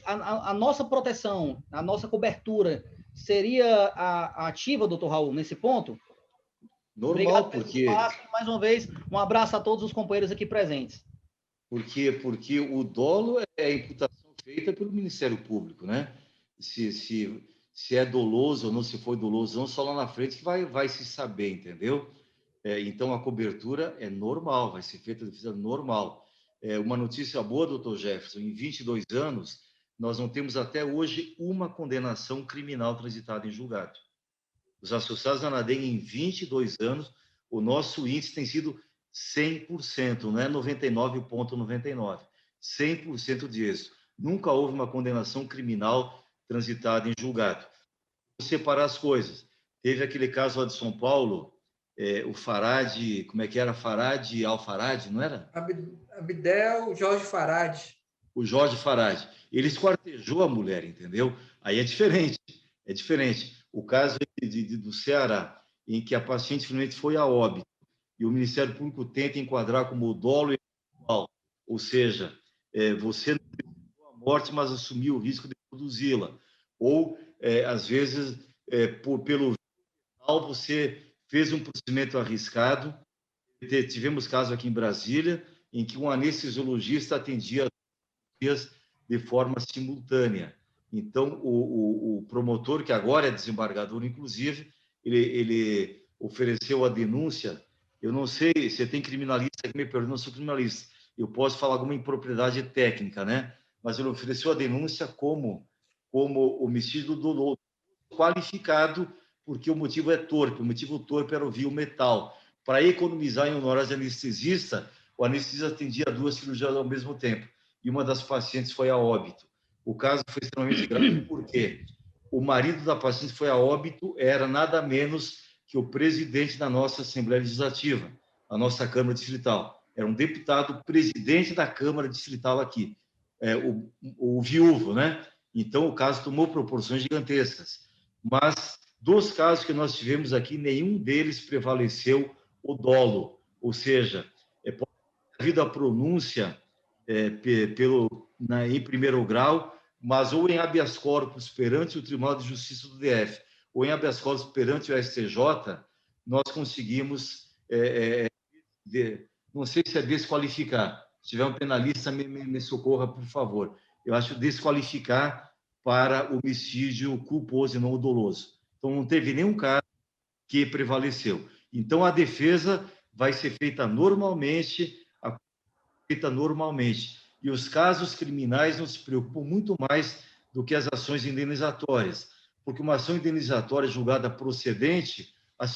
a nossa proteção, a nossa cobertura seria ativa, doutor Raul, nesse ponto? Normal, obrigado, porque... Mais uma vez, um abraço a todos os companheiros aqui presentes. Porque o dolo é a imputação feita pelo Ministério Público, né? Se é doloso ou não, se foi doloso, não só lá na frente que vai se saber, entendeu? Então, a cobertura é normal, vai ser feita de forma normal. Uma notícia boa, doutor Jefferson, em 22 anos, nós não temos até hoje uma condenação criminal transitada em julgado. Os associados da ANADEM, em 22 anos, o nosso índice tem sido 100%, não é 99,99%, 100% de êxito. Nunca houve uma condenação criminal transitada em julgado. Vou separar as coisas. Teve aquele caso lá de São Paulo, o Farad, como é que era? Farad Al-Farad, não era? Abdel Jorge Farad. O Jorge Farad. Ele esquartejou a mulher, entendeu? Aí é diferente. O caso do Ceará, em que a paciente finalmente foi a óbito, e o Ministério Público tenta enquadrar como dolo eventual, ou seja, você não preventou a morte, mas assumiu o risco de produzi-la. Ou, às vezes, pelo vital, você fez um procedimento arriscado. Tivemos caso aqui em Brasília, em que um anestesiologista atendia dias de forma simultânea. Então, o promotor, que agora é desembargador, inclusive, ele ofereceu a denúncia. Eu não sei, você tem criminalista que me pergunta, não sou criminalista, eu posso falar alguma impropriedade técnica, né? Mas ele ofereceu a denúncia como homicídio doloso qualificado, porque o motivo é torpe, o motivo torpe era o vil metal. Para economizar em honorários de anestesista, o anestesista atendia 2 cirurgias ao mesmo tempo, e uma das pacientes foi a óbito. O caso foi extremamente grave, porque o marido da paciente foi a óbito, era nada menos que o presidente da nossa Assembleia Legislativa, a nossa Câmara Distrital. Era um deputado presidente da Câmara Distrital aqui, o viúvo, né? Então, o caso tomou proporções gigantescas. Mas, dos casos que nós tivemos aqui, nenhum deles prevaleceu o dolo. ou seja, pode ter havido a pronúncia em primeiro grau, mas ou em habeas corpus perante o Tribunal de Justiça do DF, ou em habeas corpus perante o STJ, nós conseguimos, não sei se é desqualificar, se tiver um penalista, me socorra, por favor. Eu acho desqualificar para homicídio culposo e não doloso. Então, não teve nenhum caso que prevaleceu. Então, a defesa vai ser feita normalmente, E os casos criminais nos preocupam muito mais do que as ações indenizatórias, porque uma ação indenizatória julgada procedente, a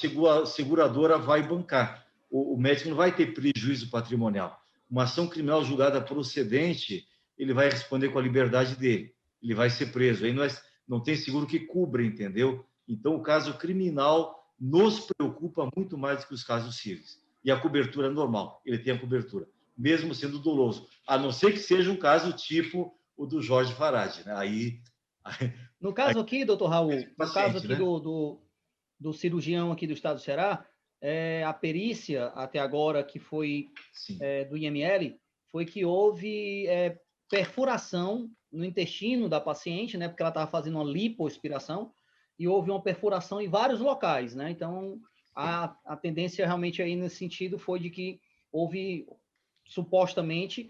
seguradora vai bancar. O médico não vai ter prejuízo patrimonial. Uma ação criminal julgada procedente, ele vai responder com a liberdade dele. Ele vai ser preso. Aí não tem seguro que cubra, entendeu? Então, o caso criminal nos preocupa muito mais do que os casos civis. E a cobertura é normal, ele tem a cobertura, mesmo sendo doloso, a não ser que seja um caso tipo o do Jorge Farad, né? No caso aqui, doutor Raul, no caso aqui, né? do cirurgião aqui do estado do Ceará, a perícia até agora que foi do IML foi que houve perfuração no intestino da paciente, né? Porque ela estava fazendo uma lipoaspiração e houve uma perfuração em vários locais, né? Então, a tendência realmente aí nesse sentido foi de que houve, supostamente,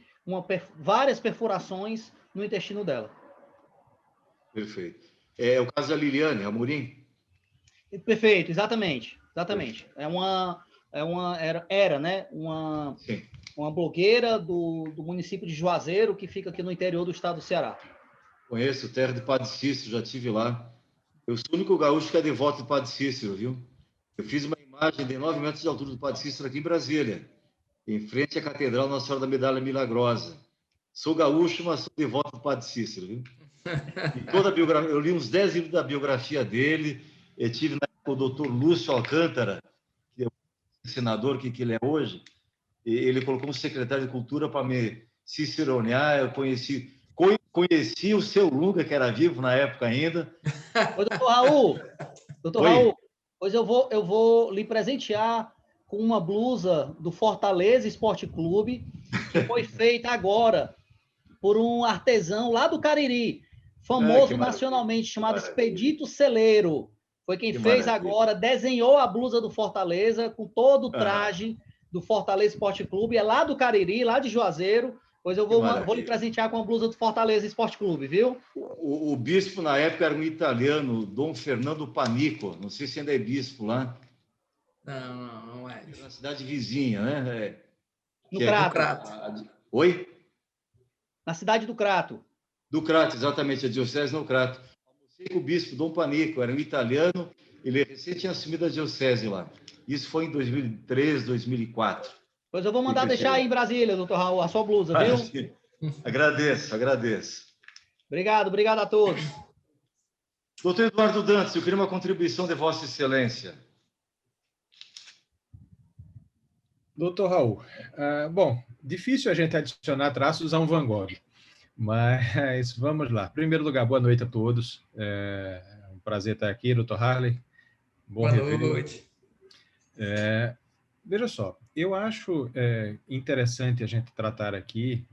várias perfurações no intestino dela. Perfeito. É o caso da Liliane Amorim? Perfeito, exatamente. Era, né? Uma blogueira do município de Juazeiro, que fica aqui no interior do estado do Ceará. Conheço, terra de Padre Cícero, já estive lá. Eu sou o único gaúcho que é devoto do Padre Cícero, viu? Eu fiz uma imagem de 9 metros de altura do Padre Cícero aqui em Brasília, em frente à Catedral Nossa Senhora da Medalha Milagrosa. Sou gaúcho, mas sou devoto do Padre Cícero, viu? E toda a biografia, eu li uns 10 livros da biografia dele. Eu tive na época o doutor Lúcio Alcântara, que é o senador que ele é hoje. Ele colocou um secretário de Cultura para me ciceronear. Eu conheci o seu Lunga, que era vivo na época ainda. Ô, doutor Raul, pois eu vou lhe presentear com uma blusa do Fortaleza Esporte Clube, que foi feita agora por um artesão lá do Cariri, famoso nacionalmente, chamado Expedito Celeiro. Foi quem fez agora, desenhou a blusa do Fortaleza com todo o traje do Fortaleza Esporte Clube, é lá do Cariri, lá de Juazeiro. Pois eu vou lhe presentear com a blusa do Fortaleza Esporte Clube, viu? O bispo, na época, era um italiano, Dom Fernando Panico. Não sei se ainda é bispo lá. Não é. Na cidade vizinha, né? No Crato. Oi? Na cidade do Crato. Do Crato, exatamente, a diocese no Crato. O bispo Dom Panico era um italiano, ele recém tinha assumido a diocese lá. Isso foi em 2003, 2004. Pois eu vou mandar deixar aí em Brasília, doutor Raul, a sua blusa, viu? Agradeço. Obrigado a todos. Doutor Eduardo Dantas, eu queria uma contribuição de Vossa Excelência. Doutor Raul, bom, difícil a gente adicionar traços a um Van Gogh, mas vamos lá. Em primeiro lugar, boa noite a todos. É um prazer estar aqui, doutor Harley. Boa noite. Veja só, eu acho interessante a gente tratar aqui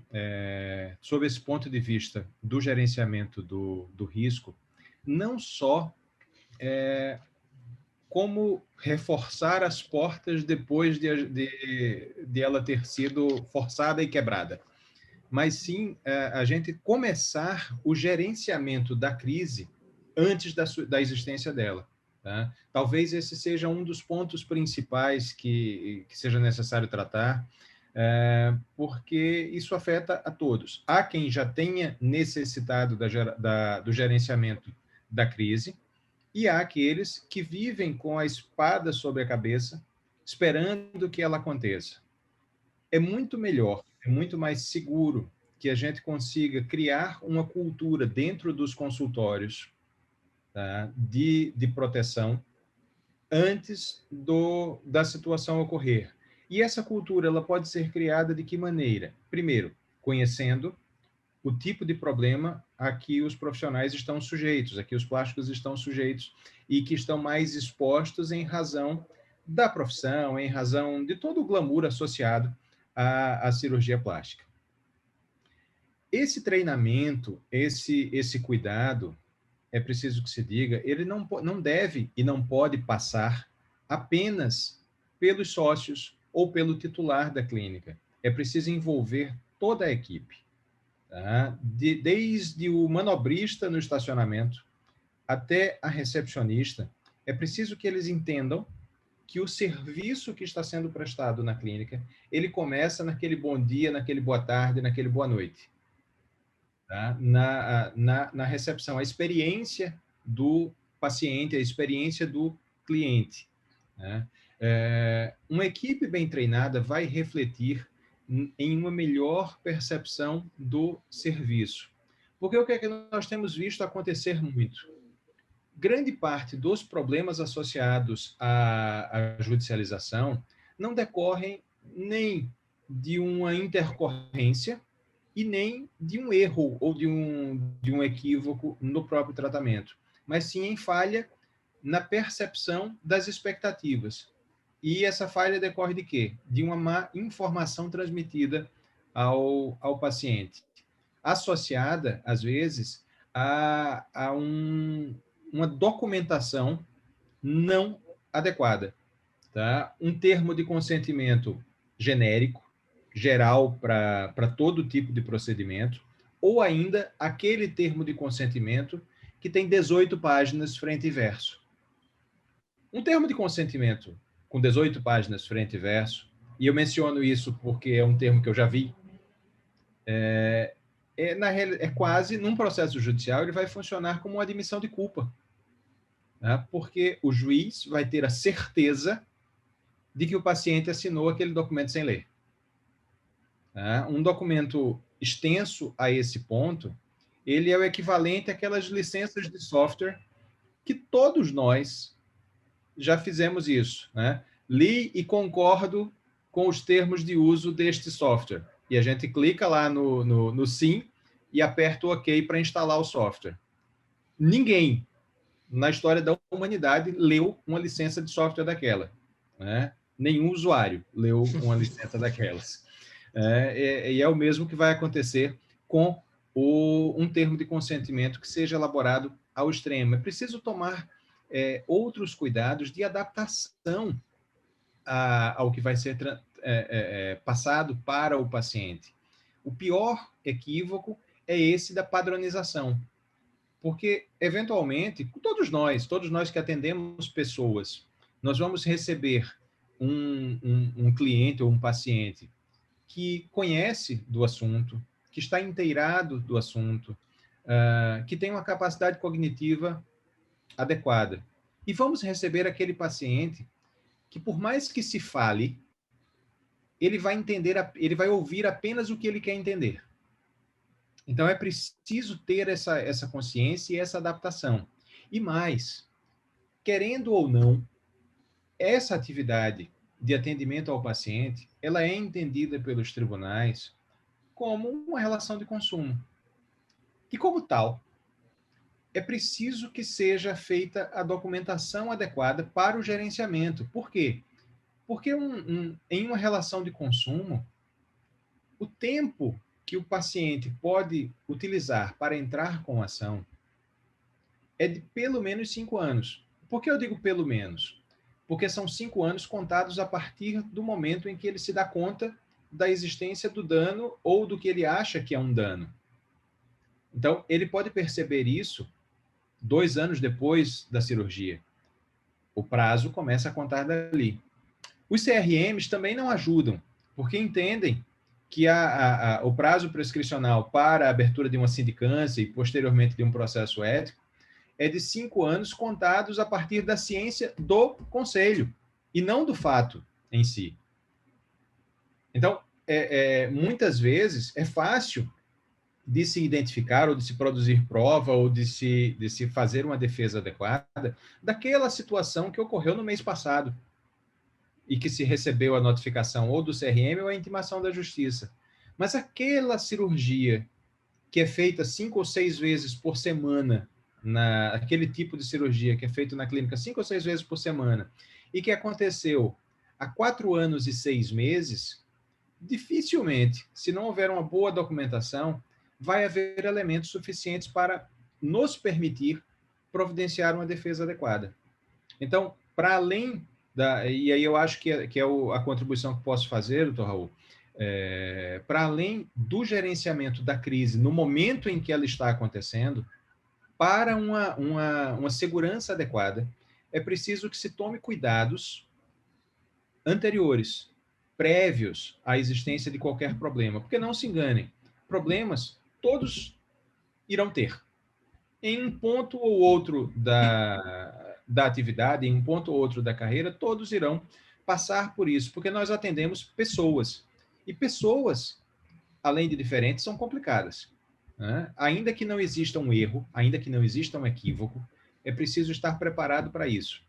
sobre esse ponto de vista do gerenciamento do risco, não só como reforçar as portas depois de ela ter sido forçada e quebrada, mas sim a gente começar o gerenciamento da crise antes da existência dela. Tá? Talvez esse seja um dos pontos principais que seja necessário tratar, porque isso afeta a todos. Há quem já tenha necessitado do gerenciamento da crise, e há aqueles que vivem com a espada sobre a cabeça, esperando que ela aconteça. É muito melhor, é muito mais seguro que a gente consiga criar uma cultura dentro dos consultórios, tá, de proteção antes da situação ocorrer. E essa cultura ela pode ser criada de que maneira? Primeiro, conhecendo o tipo de problema a que os profissionais estão sujeitos, a que os plásticos estão sujeitos e que estão mais expostos em razão da profissão, em razão de todo o glamour associado à cirurgia plástica. Esse treinamento, esse cuidado, é preciso que se diga, ele não deve e não pode passar apenas pelos sócios ou pelo titular da clínica. É preciso envolver toda a equipe, tá? Desde o manobrista no estacionamento até a recepcionista. É preciso que eles entendam que o serviço que está sendo prestado na clínica, ele começa naquele bom dia, naquele boa tarde, naquele boa noite. Tá? Na recepção, a experiência do paciente, a experiência do cliente. Né? Uma equipe bem treinada vai refletir em uma melhor percepção do serviço. Porque o que é que nós temos visto acontecer muito? Grande parte dos problemas associados à judicialização não decorrem nem de uma intercorrência e nem de um erro ou de um equívoco no próprio tratamento, mas sim em falha na percepção das expectativas. E essa falha decorre de quê? De uma má informação transmitida ao paciente, associada, às vezes, a uma documentação não adequada. Tá? Um termo de consentimento genérico, geral para todo tipo de procedimento, ou ainda aquele termo de consentimento que tem 18 páginas frente e verso. Um termo de consentimento com 18 páginas frente e verso, e eu menciono isso porque é um termo que eu já vi, é quase, num processo judicial, ele vai funcionar como uma admissão de culpa, né? Porque o juiz vai ter a certeza de que o paciente assinou aquele documento sem ler. Um documento extenso a esse ponto, ele é o equivalente àquelas licenças de software que todos nós já fizemos isso, né? Li e concordo com os termos de uso deste software. E a gente clica lá no sim e aperta o OK para instalar o software. Ninguém na história da humanidade leu uma licença de software daquela, né? Nenhum usuário leu uma licença daquelas. E é o mesmo que vai acontecer com um termo de consentimento que seja elaborado ao extremo. É preciso tomar outros cuidados de adaptação ao que vai ser passado para o paciente. O pior equívoco é esse da padronização, porque, eventualmente, todos nós que atendemos pessoas, nós vamos receber um cliente ou um paciente que conhece do assunto, que está inteirado do assunto, que tem uma capacidade cognitiva adequada. E vamos receber aquele paciente que, por mais que se fale, ele vai ouvir apenas o que ele quer entender. Então, é preciso ter essa consciência e essa adaptação. E mais, querendo ou não, essa atividade de atendimento ao paciente, ela é entendida pelos tribunais como uma relação de consumo. E como tal, é preciso que seja feita a documentação adequada para o gerenciamento. Por quê? Porque em uma relação de consumo, o tempo que o paciente pode utilizar para entrar com a ação é de pelo menos 5 anos. Por que eu digo pelo menos? Porque são 5 anos contados a partir do momento em que ele se dá conta da existência do dano ou do que ele acha que é um dano. Então, ele pode perceber isso 2 anos depois da cirurgia. O prazo começa a contar dali. Os CRMs também não ajudam, porque entendem que o prazo prescricional para a abertura de uma sindicância e, posteriormente, de um processo ético é de 5 anos contados a partir da ciência do conselho e não do fato em si. Então, muitas vezes é fácil de se identificar ou de se produzir prova ou de se fazer uma defesa adequada daquela situação que ocorreu no mês passado e que se recebeu a notificação ou do CRM ou a intimação da justiça. Mas aquela cirurgia que é feita 5 ou 6 vezes por semana, aquele tipo de cirurgia que é feito na clínica 5 ou 6 vezes por semana, e que aconteceu há 4 anos e 6 meses, dificilmente, se não houver uma boa documentação, vai haver elementos suficientes para nos permitir providenciar uma defesa adequada. Então, para além e aí eu acho que é a contribuição que posso fazer, doutor Raul, para além do gerenciamento da crise no momento em que ela está acontecendo, para uma segurança adequada, é preciso que se tome cuidados anteriores, prévios à existência de qualquer problema. Porque não se enganem, problemas todos irão ter. Em um ponto ou outro da atividade, em um ponto ou outro da carreira, todos irão passar por isso, porque nós atendemos pessoas. E pessoas, além de diferentes, são complicadas. Né? Ainda que não exista um erro, ainda que não exista um equívoco, é preciso estar preparado para isso.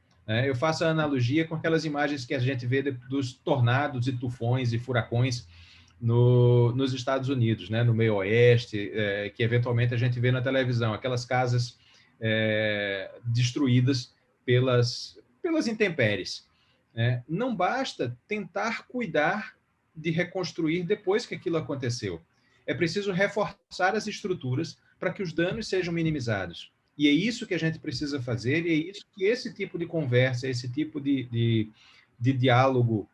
Eu faço a analogia com aquelas imagens que a gente vê dos tornados e tufões e furacões nos Estados Unidos, né? No meio oeste, que eventualmente a gente vê na televisão, aquelas casas destruídas pelas intempéries. Não basta tentar cuidar de reconstruir depois que aquilo aconteceu. É preciso reforçar as estruturas para que os danos sejam minimizados. E é isso que a gente precisa fazer, e é isso que esse tipo de conversa, esse tipo de diálogo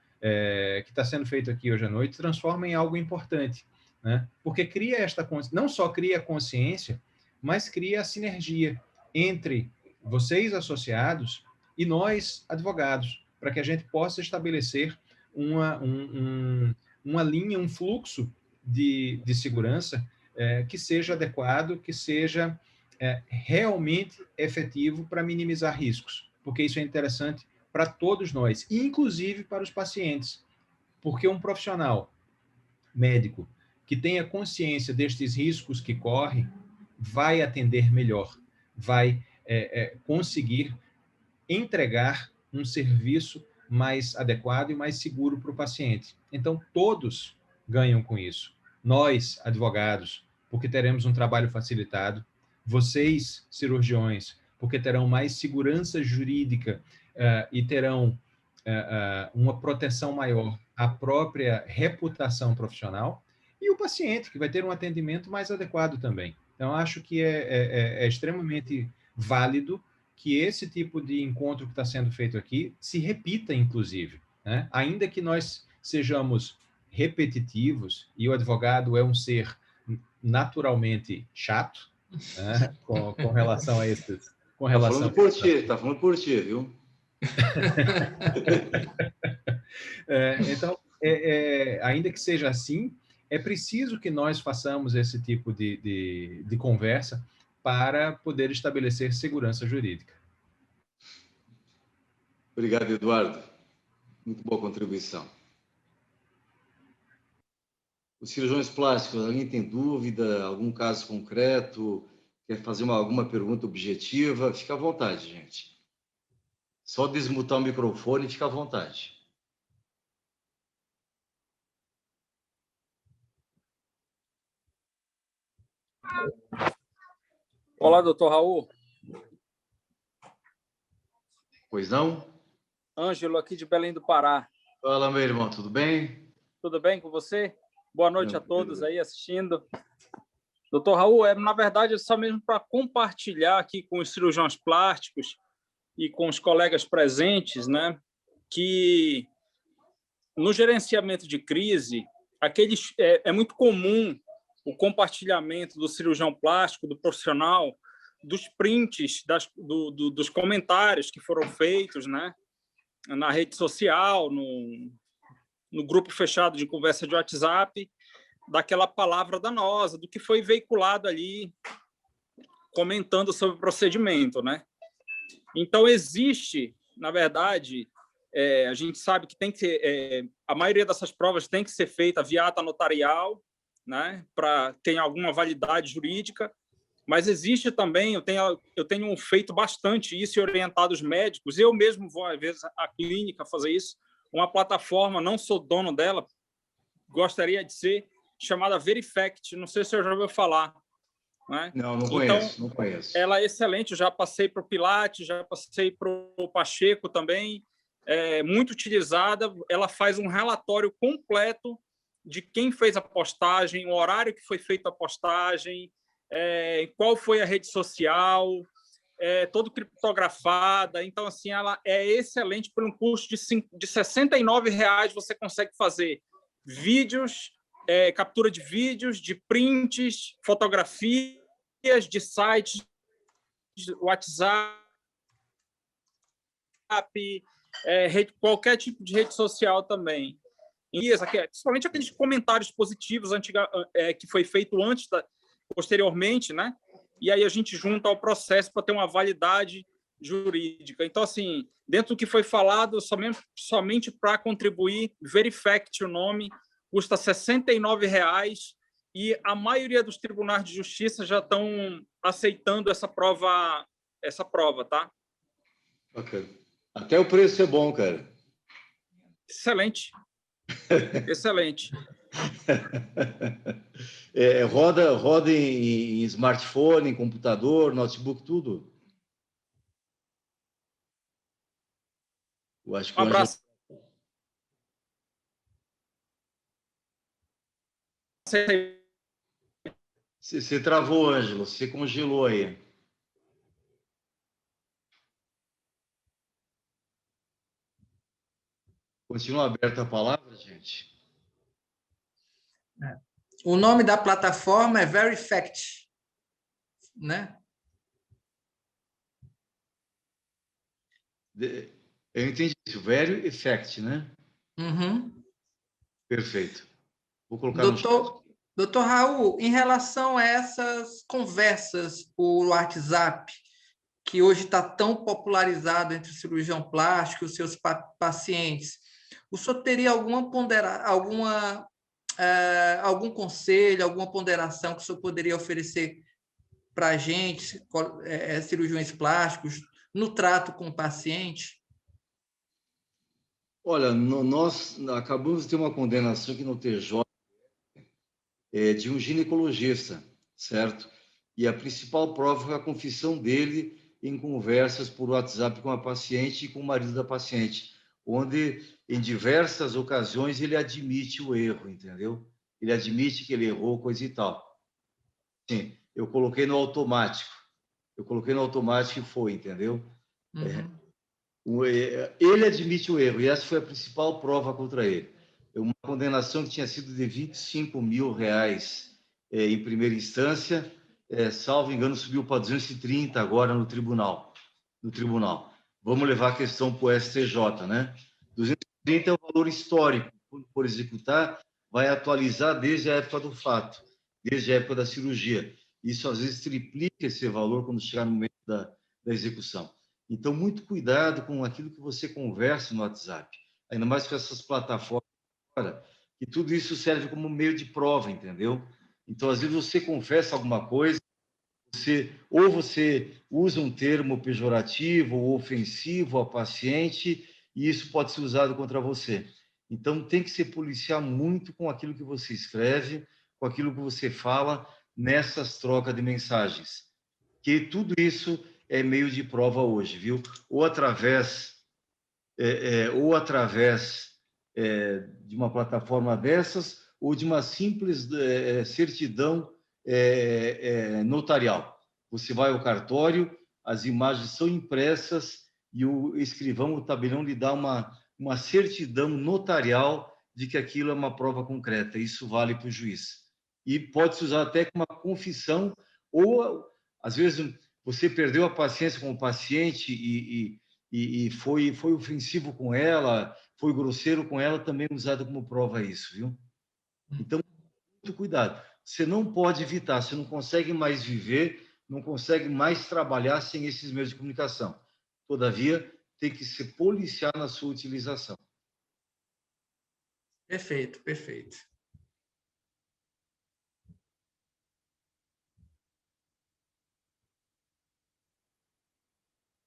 que está sendo feito aqui hoje à noite transforma em algo importante, né? Porque não só cria a consciência, mas cria a sinergia entre vocês, associados, e nós, advogados, para que a gente possa estabelecer uma linha, um fluxo de segurança que seja adequado, que seja realmente efetivo para minimizar riscos, porque isso é interessante para todos nós, inclusive para os pacientes, porque um profissional médico que tenha consciência destes riscos que corre vai atender melhor, vai conseguir entregar um serviço mais adequado e mais seguro para o paciente. Então, todos ganham com isso. Nós, advogados, porque teremos um trabalho facilitado, vocês, cirurgiões, porque terão mais segurança jurídica e terão uma proteção maior à própria reputação profissional, e o paciente, que vai ter um atendimento mais adequado também. Então, acho que é extremamente válido que esse tipo de encontro que está sendo feito aqui se repita, inclusive, né? Ainda que nós sejamos repetitivos, e o advogado é um ser naturalmente chato, né? com relação a esses... Tá falando por ti, viu? Então, ainda que seja assim, é preciso que nós façamos esse tipo de conversa para poder estabelecer segurança jurídica. Obrigado, Eduardo. Muito boa contribuição. Os cirurgiões plásticos, alguém tem dúvida, algum caso concreto, quer fazer alguma pergunta objetiva? Fica à vontade, gente. Só desmutar o microfone e fica à vontade. Olá, doutor Raul. Pois não? Ângelo, aqui de Belém do Pará. Fala, meu irmão, tudo bem? Tudo bem com você? Boa noite a todos aí assistindo. Doutor Raul, na verdade, só mesmo para compartilhar aqui com os cirurgiões plásticos e com os colegas presentes, né, que no gerenciamento de crise, é muito comum o compartilhamento do cirurgião plástico, do profissional, dos prints, dos comentários que foram feitos, né, na rede social, no grupo fechado de conversa de WhatsApp, daquela palavra danosa, do que foi veiculado ali, comentando sobre o procedimento, né? Então, existe, na verdade, a gente sabe que tem que ser, a maioria dessas provas tem que ser feita via ata notarial, né, para ter alguma validade jurídica, mas existe também, eu tenho feito bastante isso e orientado os médicos, eu mesmo vou, às vezes, à clínica fazer isso, uma plataforma, não sou dono dela, gostaria de ser, chamada Verifact, não sei se você já ouviu falar. Né? Não conheço, não conheço. Ela é excelente, eu já passei para o Pilates, já passei para o Pacheco também, muito utilizada, ela faz um relatório completo de quem fez a postagem, o horário que foi feita a postagem, qual foi a rede social, todo criptografada. Então, assim, ela é excelente. Por um custo de R$ 69,00, você consegue fazer vídeos, captura de vídeos, de prints, fotografias de sites, WhatsApp, qualquer tipo de rede social também. E principalmente aqueles comentários positivos que foi feito antes, posteriormente, né? E aí a gente junta ao processo para ter uma validade jurídica. Então, assim, dentro do que foi falado, somente para contribuir, Verifact, o nome, custa R$ 69,00, e a maioria dos tribunais de justiça já estão aceitando essa prova, tá? Ok. Até o preço é bom, cara. Excelente. Excelente. Roda em smartphone, em computador, notebook, tudo? Eu acho que Um abraço. Você travou, Ângelo. Você congelou aí. Continua aberta a palavra, gente? O nome da plataforma é Verifact, né? Eu entendi isso. Verifact, né? Uhum. Perfeito. Vou colocar no chat. Doutor Raul, em relação a essas conversas por WhatsApp, que hoje está tão popularizado entre o cirurgião plástico e os seus pacientes, o senhor teria algum conselho, alguma ponderação que o senhor poderia oferecer para a gente, cirurgiões plásticos, no trato com o paciente? Olha, nós acabamos de ter uma condenação aqui no TJ de um ginecologista, certo? E a principal prova foi a confissão dele em conversas por WhatsApp com a paciente e com o marido da paciente, onde, em diversas ocasiões, ele admite o erro, entendeu? Ele admite que ele errou, coisa e tal. Sim, eu coloquei no automático. E foi, entendeu? Uhum. Ele admite o erro, e essa foi a principal prova contra ele. Uma condenação que tinha sido de R$ 25.000 em primeira instância, salvo engano, subiu para 230 agora no tribunal. Vamos levar a questão para o STJ, né? 230 é o valor histórico. Quando for executar, vai atualizar desde a época do fato, desde a época da cirurgia. Isso, às vezes, triplica esse valor quando chegar no momento da execução. Então, muito cuidado com aquilo que você conversa no WhatsApp, ainda mais com essas plataformas agora, que tudo isso serve como meio de prova, entendeu? Então, às vezes, você confessa alguma coisa, você usa um termo pejorativo ou ofensivo ao paciente, e isso pode ser usado contra você. Então, tem que se policiar muito com aquilo que você escreve, com aquilo que você fala nessas trocas de mensagens, que tudo isso é meio de prova hoje, viu? Ou através de uma plataforma dessas, ou de uma simples certidão notarial. Você vai ao cartório, as imagens são impressas e o escrivão, o tabelião, lhe dá uma certidão notarial de que aquilo é uma prova concreta. Isso vale para o juiz. E pode-se usar até como uma confissão, ou, às vezes, você perdeu a paciência com o paciente e foi ofensivo com ela, foi grosseiro com ela, também usado como prova isso, viu? Então, muito cuidado. Você não pode evitar, você não consegue mais viver, não consegue mais trabalhar sem esses meios de comunicação. Todavia, tem que se policiar na sua utilização. Perfeito, perfeito.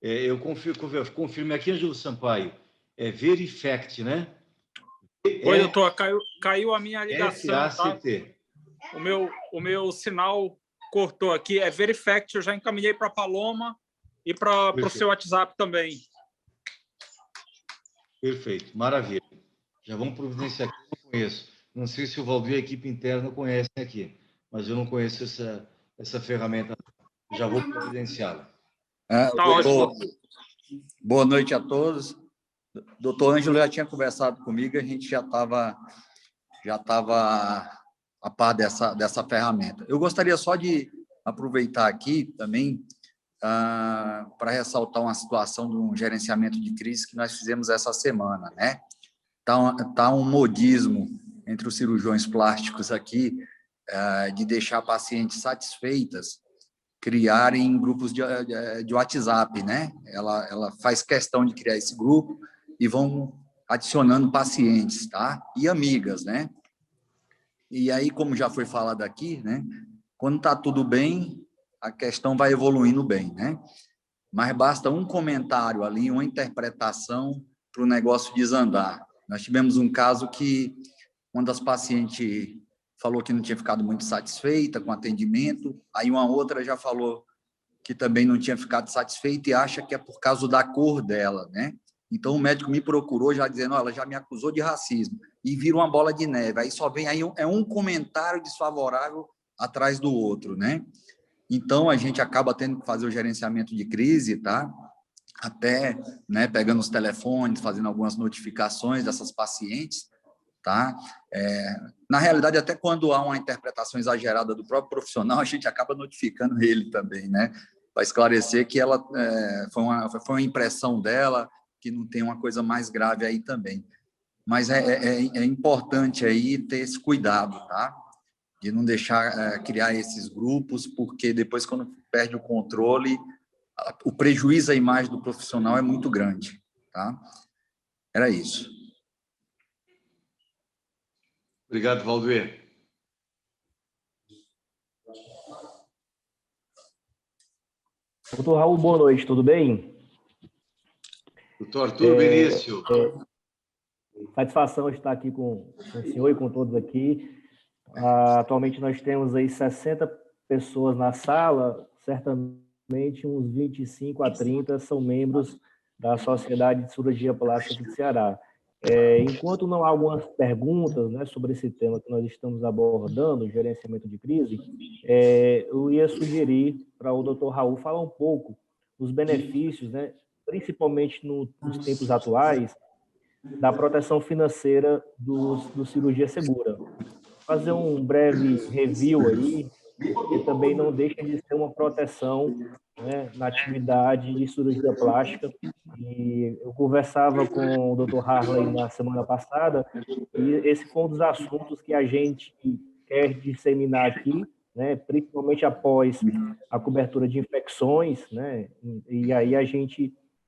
Eu confirmo aqui, Ângelo Sampaio, é Verifact, né? Oi, doutor, caiu a minha ligação, FACT. Tá? O meu sinal cortou aqui, é Verifact, eu já encaminhei para a Paloma e para o seu WhatsApp também. Perfeito, maravilha. Já vamos providenciar aqui, eu não conheço. Não sei se o Valdir e a equipe interna conhecem aqui, mas eu não conheço essa ferramenta. Já vou providenciá-la. Tá ótimo. Boa noite a todos. Doutor Ângelo já tinha conversado comigo, a gente já estava a par dessa ferramenta. Eu gostaria só de aproveitar aqui também para ressaltar uma situação de um gerenciamento de crise que nós fizemos essa semana, né? Tá um modismo entre os cirurgiões plásticos aqui de deixar pacientes satisfeitas criarem grupos de WhatsApp, né? Ela faz questão de criar esse grupo e vão adicionando pacientes, tá? E amigas, né? E aí, como já foi falado aqui, né? Quando tá tudo bem, a questão vai evoluindo bem, né? Mas basta um comentário ali, uma interpretação para o negócio desandar. Nós tivemos um caso que uma das pacientes falou que não tinha ficado muito satisfeita com o atendimento, aí uma outra já falou que também não tinha ficado satisfeita e acha que é por causa da cor dela, né? Então, o médico me procurou já dizendo, ela já me acusou de racismo, e vira uma bola de neve, aí só vem aí um comentário desfavorável atrás do outro, né? Então, a gente acaba tendo que fazer o gerenciamento de crise, tá? Até, né, pegando os telefones, fazendo algumas notificações dessas pacientes, tá? Na realidade, até quando há uma interpretação exagerada do próprio profissional, a gente acaba notificando ele também, né? Para esclarecer que ela foi uma impressão dela, que não tem uma coisa mais grave aí também. Mas é importante aí ter esse cuidado, tá? De não deixar criar esses grupos, porque depois, quando perde o controle, o prejuízo à imagem do profissional é muito grande, tá? Era isso. Obrigado, Valdir. Doutor Raul, boa noite, tudo bem? Doutor Arthur Benício. Satisfação estar aqui com o senhor e com todos aqui. Atualmente nós temos aí 60 pessoas na sala, certamente uns 25 a 30 são membros da Sociedade de Cirurgia Plástica do Ceará. Enquanto não há algumas perguntas, né, sobre esse tema que nós estamos abordando, gerenciamento de crise, eu ia sugerir para o Dr. Raul falar um pouco dos benefícios, né, principalmente nos tempos atuais, da proteção financeira do cirurgia segura. Fazer um breve review aí, porque também não deixa de ser uma proteção, né, na atividade de cirurgia plástica. E eu conversava com o Dr. Harley na semana passada, e esse foi um dos assuntos que a gente quer disseminar aqui, né, principalmente após a cobertura de infecções, né, e aí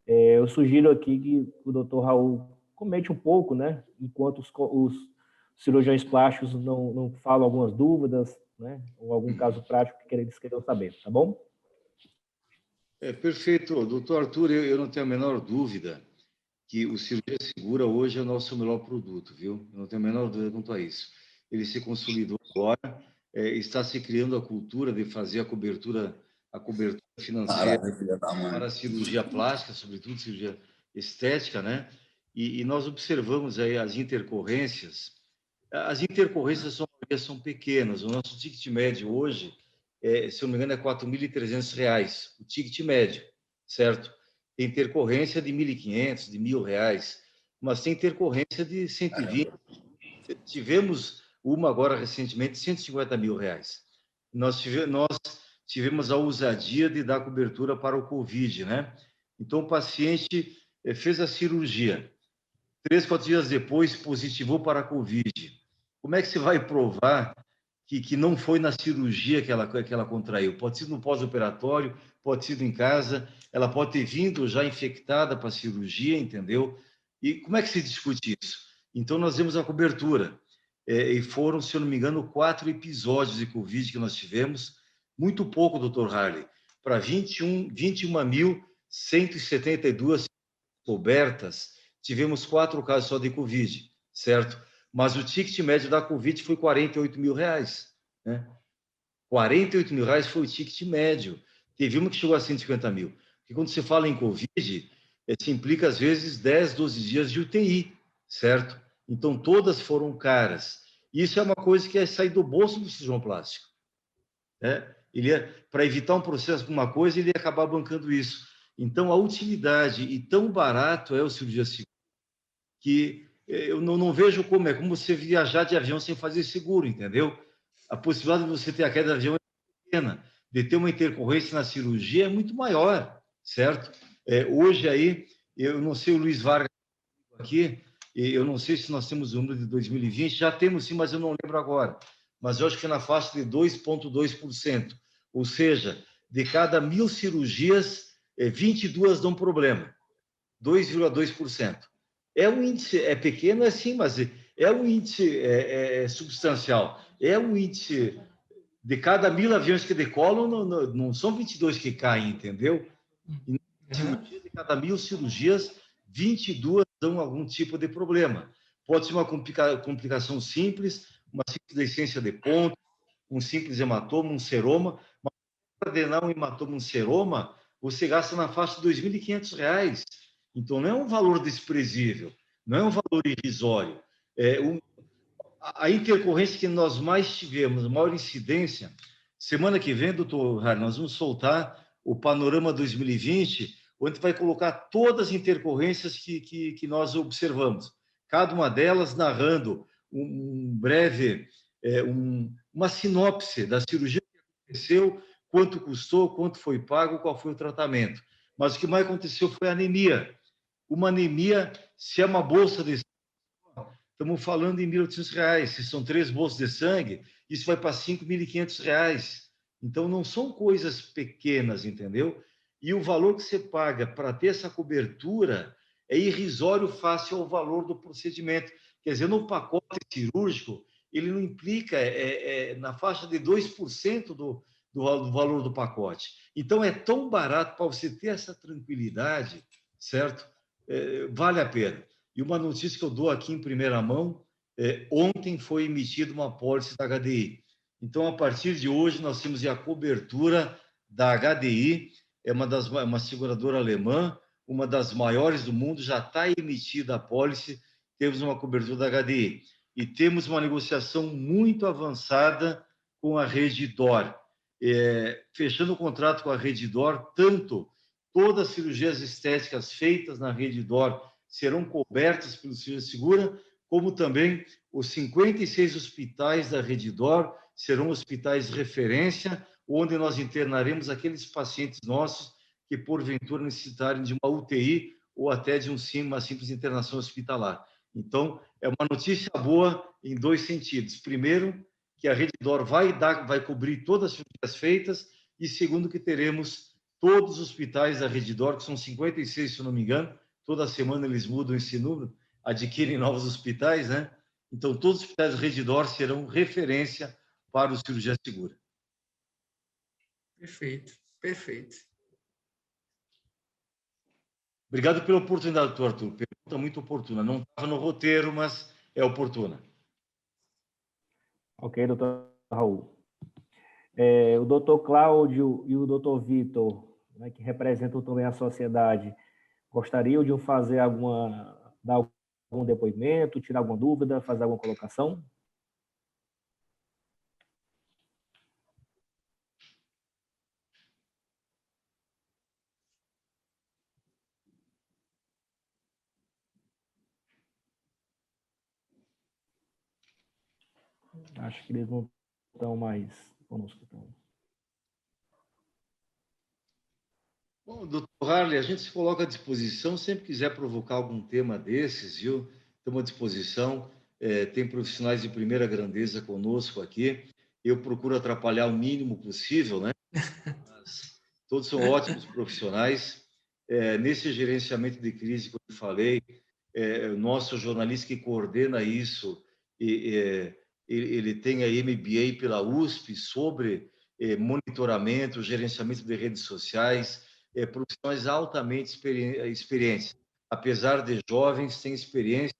eu sugiro aqui que o Dr. Raul comente um pouco, né, enquanto os cirurgiões plásticos não falam algumas dúvidas, né, ou algum caso prático que eles queiram saber, tá bom? Perfeito, doutor Arthur, eu não tenho a menor dúvida que o Cirurgia Segura hoje é o nosso melhor produto, viu? Eu não tenho a menor dúvida quanto a isso. Ele se consolidou agora, está se criando a cultura de fazer a cobertura financeira para a cirurgia plástica, sobretudo cirurgia estética, né? E nós observamos aí as intercorrências. As intercorrências são pequenas. O nosso ticket médio hoje, se eu não me engano, é R$ 4.300, o ticket médio, certo? Tem intercorrência de R$ 1.500, de R$ 1.000, mas tem intercorrência de 120. Tivemos uma agora recentemente de R$ 150 mil. Nós tivemos a ousadia de dar cobertura para o Covid, né? Então, o paciente fez a cirurgia. 3, 4 dias depois, positivou para a Covid. Como é que você vai provar que não foi na cirurgia que ela contraiu? Pode ser no pós-operatório, pode ser em casa, ela pode ter vindo já infectada para a cirurgia, entendeu? E como é que se discute isso? Então, nós demos a cobertura. E foram, se eu não me engano, 4 episódios de Covid que nós tivemos, muito pouco, doutor Harley, para 21.172 cobertas, tivemos 4 casos só de Covid, certo? Mas o ticket médio da Covid foi R$ 48 mil, né? R$ 48 mil foi o ticket médio. Teve uma que chegou a 150 mil. Porque quando você fala em Covid, se implica, às vezes, 10, 12 dias de UTI, certo? Então, todas foram caras. Isso é uma coisa que é sair do bolso do cirurgião plástico, né? Para evitar um processo de alguma coisa, ele ia acabar bancando isso. Então, a utilidade e tão barato é o cirurgia seguro, que eu não vejo como é como você viajar de avião sem fazer seguro, entendeu? A possibilidade de você ter a queda de avião é pequena, de ter uma intercorrência na cirurgia é muito maior, certo? Hoje aí, eu não sei o Luiz Vargas aqui, eu não sei se nós temos o número de 2020, já temos sim, mas eu não lembro agora. Mas eu acho que é na faixa de 2,2%. Ou seja, de cada 1.000 cirurgias, 22 dão problema. 2,2%. É um índice, é pequeno, é sim, mas é um índice substancial. É um índice de cada 1.000 aviões que decolam, não são 22 que caem, entendeu? E cirurgia, de cada 1.000 cirurgias, 22 dão algum tipo de problema. Pode ser uma complicação simples, uma simples deiscência de ponto, um simples hematoma, um seroma, mas para ordenar um hematoma, um seroma, você gasta na faixa de R$ 2.500. Então, não é um valor desprezível, não é um valor irrisório. A intercorrência que nós mais tivemos, a maior incidência, semana que vem, doutor Harry, nós vamos soltar o Panorama 2020, onde vai colocar todas as intercorrências que nós observamos, cada uma delas narrando um breve, uma sinopse da cirurgia que aconteceu, quanto custou, quanto foi pago, qual foi o tratamento. Mas o que mais aconteceu foi a anemia. Uma anemia, se é uma bolsa de sangue, estamos falando em R$ 1.800. Se são 3 bolsas de sangue, isso vai para R$ 5.500. Então, não são coisas pequenas, entendeu? E o valor que você paga para ter essa cobertura é irrisório face ao valor do procedimento. Quer dizer, no pacote cirúrgico, ele não implica na faixa de 2% do valor do pacote. Então, é tão barato para você ter essa tranquilidade, certo? Vale a pena. E uma notícia que eu dou aqui em primeira mão, ontem foi emitida uma apólice da HDI. Então, a partir de hoje, nós temos a cobertura da HDI, uma seguradora alemã, uma das maiores do mundo, já está emitida a apólice, temos uma cobertura da HDI. E temos uma negociação muito avançada com a Rede D'Or. Fechando o contrato com a Rede D'Or, tanto todas as cirurgias estéticas feitas na Rede D'Or serão cobertas pelo Cirurgia Segura, como também os 56 hospitais da Rede D'Or serão hospitais de referência, onde nós internaremos aqueles pacientes nossos que, porventura, necessitarem de uma UTI ou até de uma simples internação hospitalar. Então, é uma notícia boa em dois sentidos. Primeiro, que a Rede D'Or vai cobrir todas as cirurgias feitas, e segundo, que teremos todos os hospitais da Rede D'Or, que são 56, se eu não me engano, toda semana eles mudam esse número, adquirem novos hospitais, né? Então, todos os hospitais da Rede D'Or serão referência para o Cirurgia Segura. Perfeito, perfeito. Obrigado pela oportunidade, doutor Arthur. Pergunta muito oportuna. Não estava no roteiro, mas é oportuna. Ok, doutor Raul. O doutor Cláudio e o doutor Vitor, né, que representam também a sociedade, gostariam de dar algum depoimento, tirar alguma dúvida, fazer alguma colocação? Acho que eles não estão mais conosco. Então. Bom, doutor Harley, a gente se coloca à disposição, sempre quiser provocar algum tema desses, viu? Estamos à disposição, tem profissionais de primeira grandeza conosco aqui, eu procuro atrapalhar o mínimo possível, né? Mas todos são ótimos profissionais. Nesse gerenciamento de crise que eu falei, o nosso jornalista que coordena isso, ele tem a MBA pela USP sobre monitoramento, gerenciamento de redes sociais, profissionais altamente experientes. Apesar de jovens, têm experiência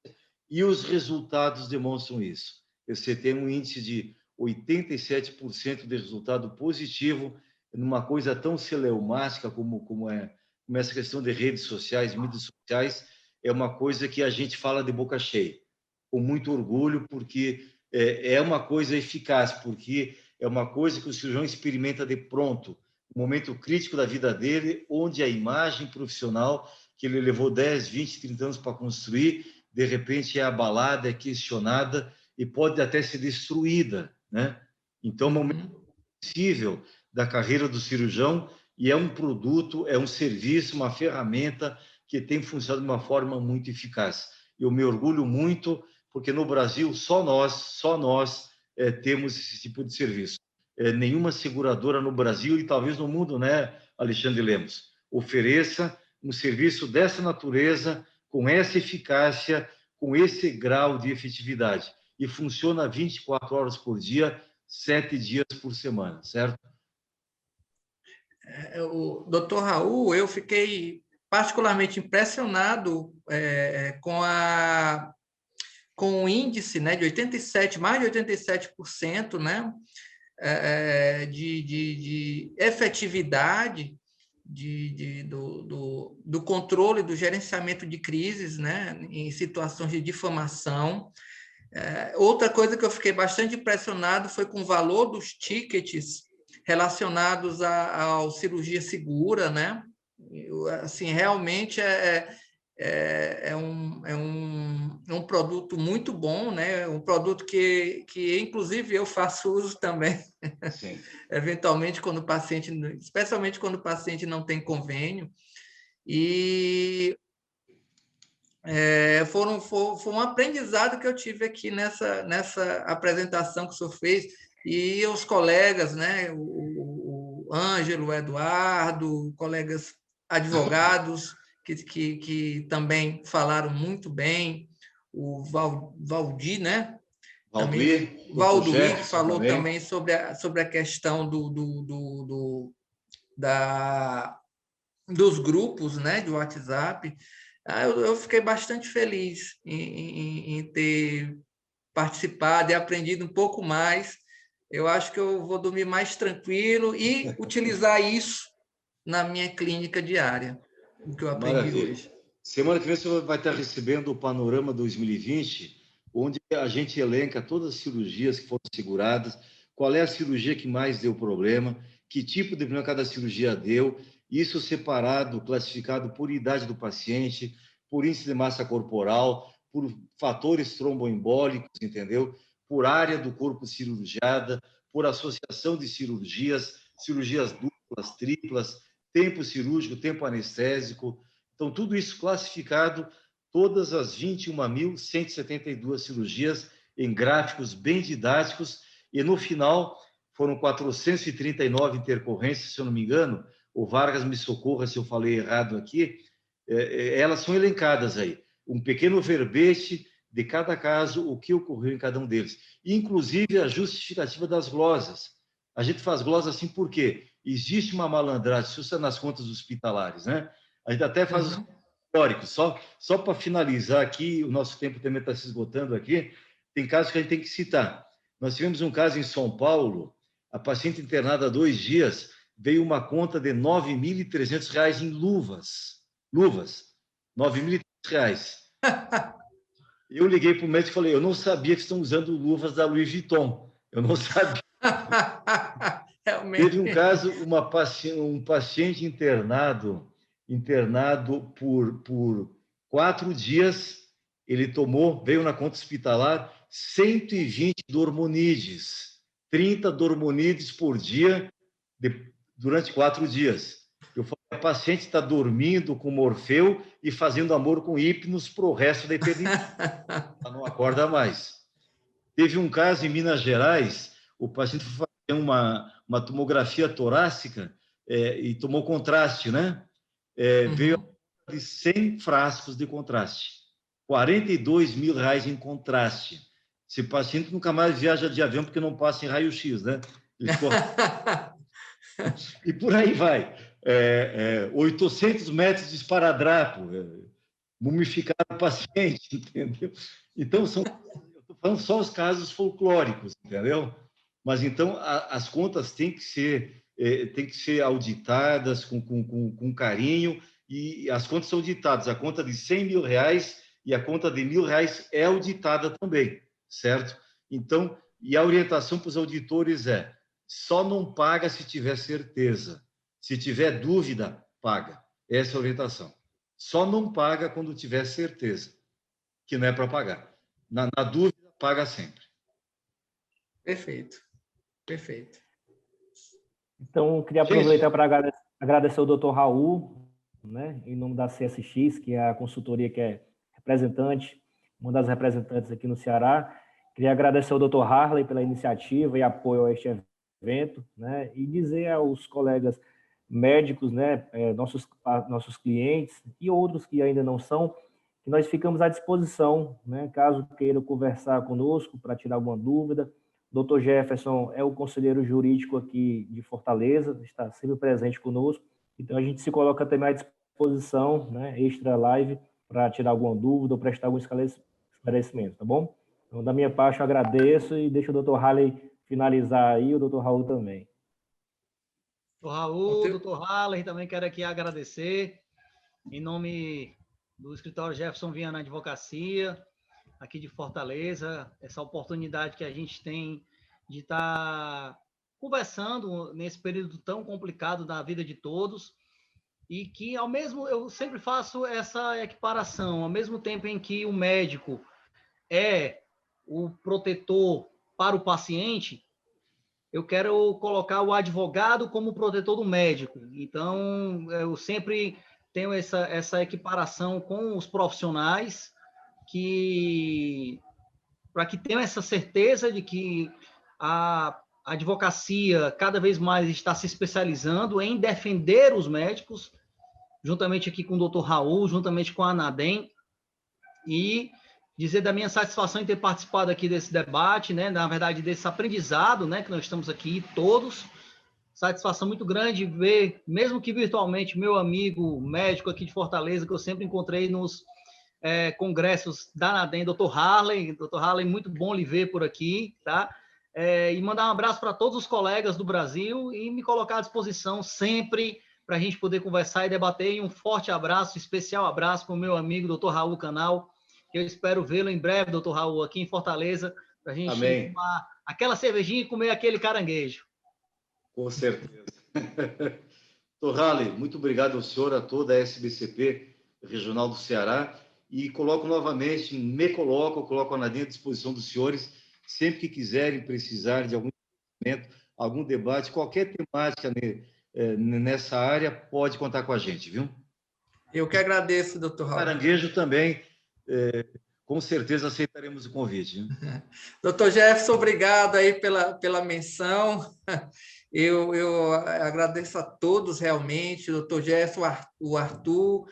e os resultados demonstram isso. Você tem um índice de 87% de resultado positivo numa coisa tão celeumática como é como essa questão de redes sociais, mídias sociais, é uma coisa que a gente fala de boca cheia, com muito orgulho, porque é uma coisa eficaz, porque é uma coisa que o cirurgião experimenta de pronto, um momento crítico da vida dele, onde a imagem profissional que ele levou 10, 20, 30 anos para construir, de repente é abalada, é questionada e pode até ser destruída, né? Então, é um momento possível da carreira do cirurgião e é um produto, é um serviço, uma ferramenta que tem funcionado de uma forma muito eficaz. Eu me orgulho muito, porque no Brasil só nós temos esse tipo de serviço. Nenhuma seguradora no Brasil e talvez no mundo, né, Alexandre Lemos, ofereça um serviço dessa natureza, com essa eficácia, com esse grau de efetividade. E funciona 24 horas por dia, 7 dias por semana, certo? O Dr. Raul, eu fiquei particularmente impressionado com o índice, né, de 87%, mais de 87%, né, de efetividade do controle, do gerenciamento de crises, né, em situações de difamação. Outra coisa que eu fiquei bastante impressionado foi com o valor dos tickets relacionados à cirurgia segura, né? Assim, realmente é um produto muito bom, né? Um produto que inclusive eu faço uso também. Sim. Eventualmente, especialmente quando o paciente não tem convênio. E foi um aprendizado que eu tive aqui nessa apresentação que o senhor fez, e os colegas, né, o Ângelo, o Eduardo, colegas advogados que também falaram muito bem, o Valdir, né? Valdir, que falou também sobre a questão dos grupos, né, de WhatsApp. Eu fiquei bastante feliz em ter participado e aprendido um pouco mais. Eu acho que eu vou dormir mais tranquilo e utilizar isso na minha clínica diária, o que eu aprendi Maravilha. hoje. Semana que vem você vai estar recebendo o Panorama 2020, onde a gente elenca todas as cirurgias que foram seguradas, qual é a cirurgia que mais deu problema, que tipo de problema cada cirurgia deu, isso separado, classificado por idade do paciente, por índice de massa corporal, por fatores tromboembólicos, entendeu? Por área do corpo cirurgiada, por associação de cirurgias, cirurgias duplas, triplas, tempo cirúrgico, tempo anestésico. Então, tudo isso classificado, todas as 21.172 cirurgias em gráficos bem didáticos, e no final foram 439 intercorrências, se eu não me engano. O Vargas me socorra se eu falei errado aqui. Elas são elencadas aí. Um pequeno verbete de cada caso, o que ocorreu em cada um deles. Inclusive a justificativa das glosas. A gente faz glosa assim por quê? Existe uma malandragem, isso está nas contas hospitalares, né? A gente até faz os históricos. Só para finalizar aqui, o nosso tempo também está se esgotando aqui, tem casos que a gente tem que citar. Nós tivemos um caso em São Paulo, a paciente internada há 2 dias, veio uma conta de R$ 9.300 em luvas. Luvas, R$ 9.300. Eu liguei para o médico e falei, eu não sabia que estão usando luvas da Louis Vuitton. Eu não sabia. Teve um caso, um paciente internado por 4 dias, ele veio na conta hospitalar 120 dormonides, 30 dormonides por dia durante 4 dias. Eu falei, a paciente está dormindo com Morfeu e fazendo amor com hipnos para o resto da eternidade. Ela não acorda mais. Teve um caso em Minas Gerais, o paciente foi fazer uma tomografia torácica e tomou contraste, né? Veio de 100 frascos de contraste, R$42 mil em contraste. Esse paciente nunca mais viaja de avião porque não passa em raio-x, né? E por aí vai. 800 metros de esparadrapo, mumificar o paciente, entendeu? Então, eu estou falando só os casos folclóricos, entendeu? Mas, então, as contas têm que ser têm que ser auditadas com carinho, e as contas são auditadas. A conta de R$100 mil e a conta de R$1.000 é auditada também, certo? Então, e a orientação para os auditores é: só não paga se tiver certeza. Se tiver dúvida, paga. Essa é a orientação. Só não paga quando tiver certeza que não é para pagar. Na dúvida, paga sempre. Perfeito. Perfeito. Então, queria aproveitar para agradecer ao Dr. Raul, né, em nome da CSX, que é a consultoria que é representante, uma das representantes aqui no Ceará. Queria agradecer ao Dr. Harley pela iniciativa e apoio a este evento, né, e dizer aos colegas médicos, né, nossos clientes e outros que ainda não são, que nós ficamos à disposição, né, caso queiram conversar conosco para tirar alguma dúvida. O Dr. Jefferson é o conselheiro jurídico aqui de Fortaleza, está sempre presente conosco, então a gente se coloca também à disposição, né, extra live, para tirar alguma dúvida ou prestar algum esclarecimento, tá bom? Então, da minha parte, eu agradeço e deixo o Dr. Harley finalizar aí, o Dr. Raul também. Dr. Raul, Dr. Harley, também quero aqui agradecer, em nome do escritório Jefferson Viana Advocacia, aqui de Fortaleza, essa oportunidade que a gente tem de estar conversando nesse período tão complicado da vida de todos, e que eu sempre faço essa equiparação, ao mesmo tempo em que o médico é o protetor para o paciente, eu quero colocar o advogado como protetor do médico. Então, eu sempre tenho essa equiparação com os profissionais para que tenham essa certeza de que a advocacia cada vez mais está se especializando em defender os médicos, juntamente aqui com o Dr. Raul, juntamente com a ANADEM, e dizer da minha satisfação em ter participado aqui desse debate, né, na verdade, desse aprendizado, né, que nós estamos aqui todos. Satisfação muito grande ver, mesmo que virtualmente, meu amigo médico aqui de Fortaleza, que eu sempre encontrei nos congressos da ANADEM, Dr. Harley. Dr. Harley, muito bom lhe ver por aqui, tá? E mandar um abraço para todos os colegas do Brasil e me colocar à disposição sempre para a gente poder conversar e debater. E um forte abraço, especial abraço para o meu amigo Dr. Raul Canal. Eu espero vê-lo em breve, Dr. Raul, aqui em Fortaleza, para a gente tomar aquela cervejinha e comer aquele caranguejo. Com certeza. Dr. Harley, muito obrigado ao senhor, a toda a SBCP Regional do Ceará, e coloco novamente, coloco a ANADEM à disposição dos senhores, sempre que quiserem precisar de algum conhecimento, algum debate, qualquer temática nessa área, pode contar com a gente, viu? Eu que agradeço, doutor Raul. Caranguejo também, com certeza aceitaremos o convite. Viu? Doutor Jefferson, obrigado aí pela menção. Eu agradeço a todos realmente, doutor Jefferson, o Arthur,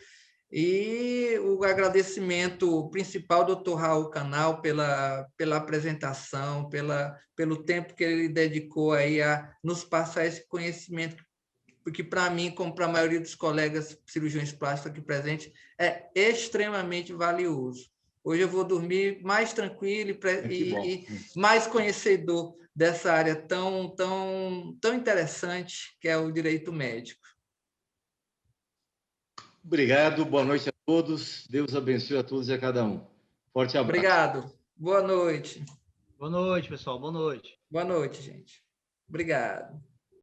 e o agradecimento principal do Dr. Raul Canal pela apresentação, pelo tempo que ele dedicou aí a nos passar esse conhecimento, porque para mim, como para a maioria dos colegas cirurgiões plásticos aqui presentes, é extremamente valioso. Hoje eu vou dormir mais tranquilo e mais conhecedor dessa área tão interessante que é o direito médico. Obrigado, boa noite a todos. Deus abençoe a todos e a cada um. Forte abraço. Obrigado. Boa noite. Boa noite, pessoal. Boa noite. Boa noite, gente. Obrigado.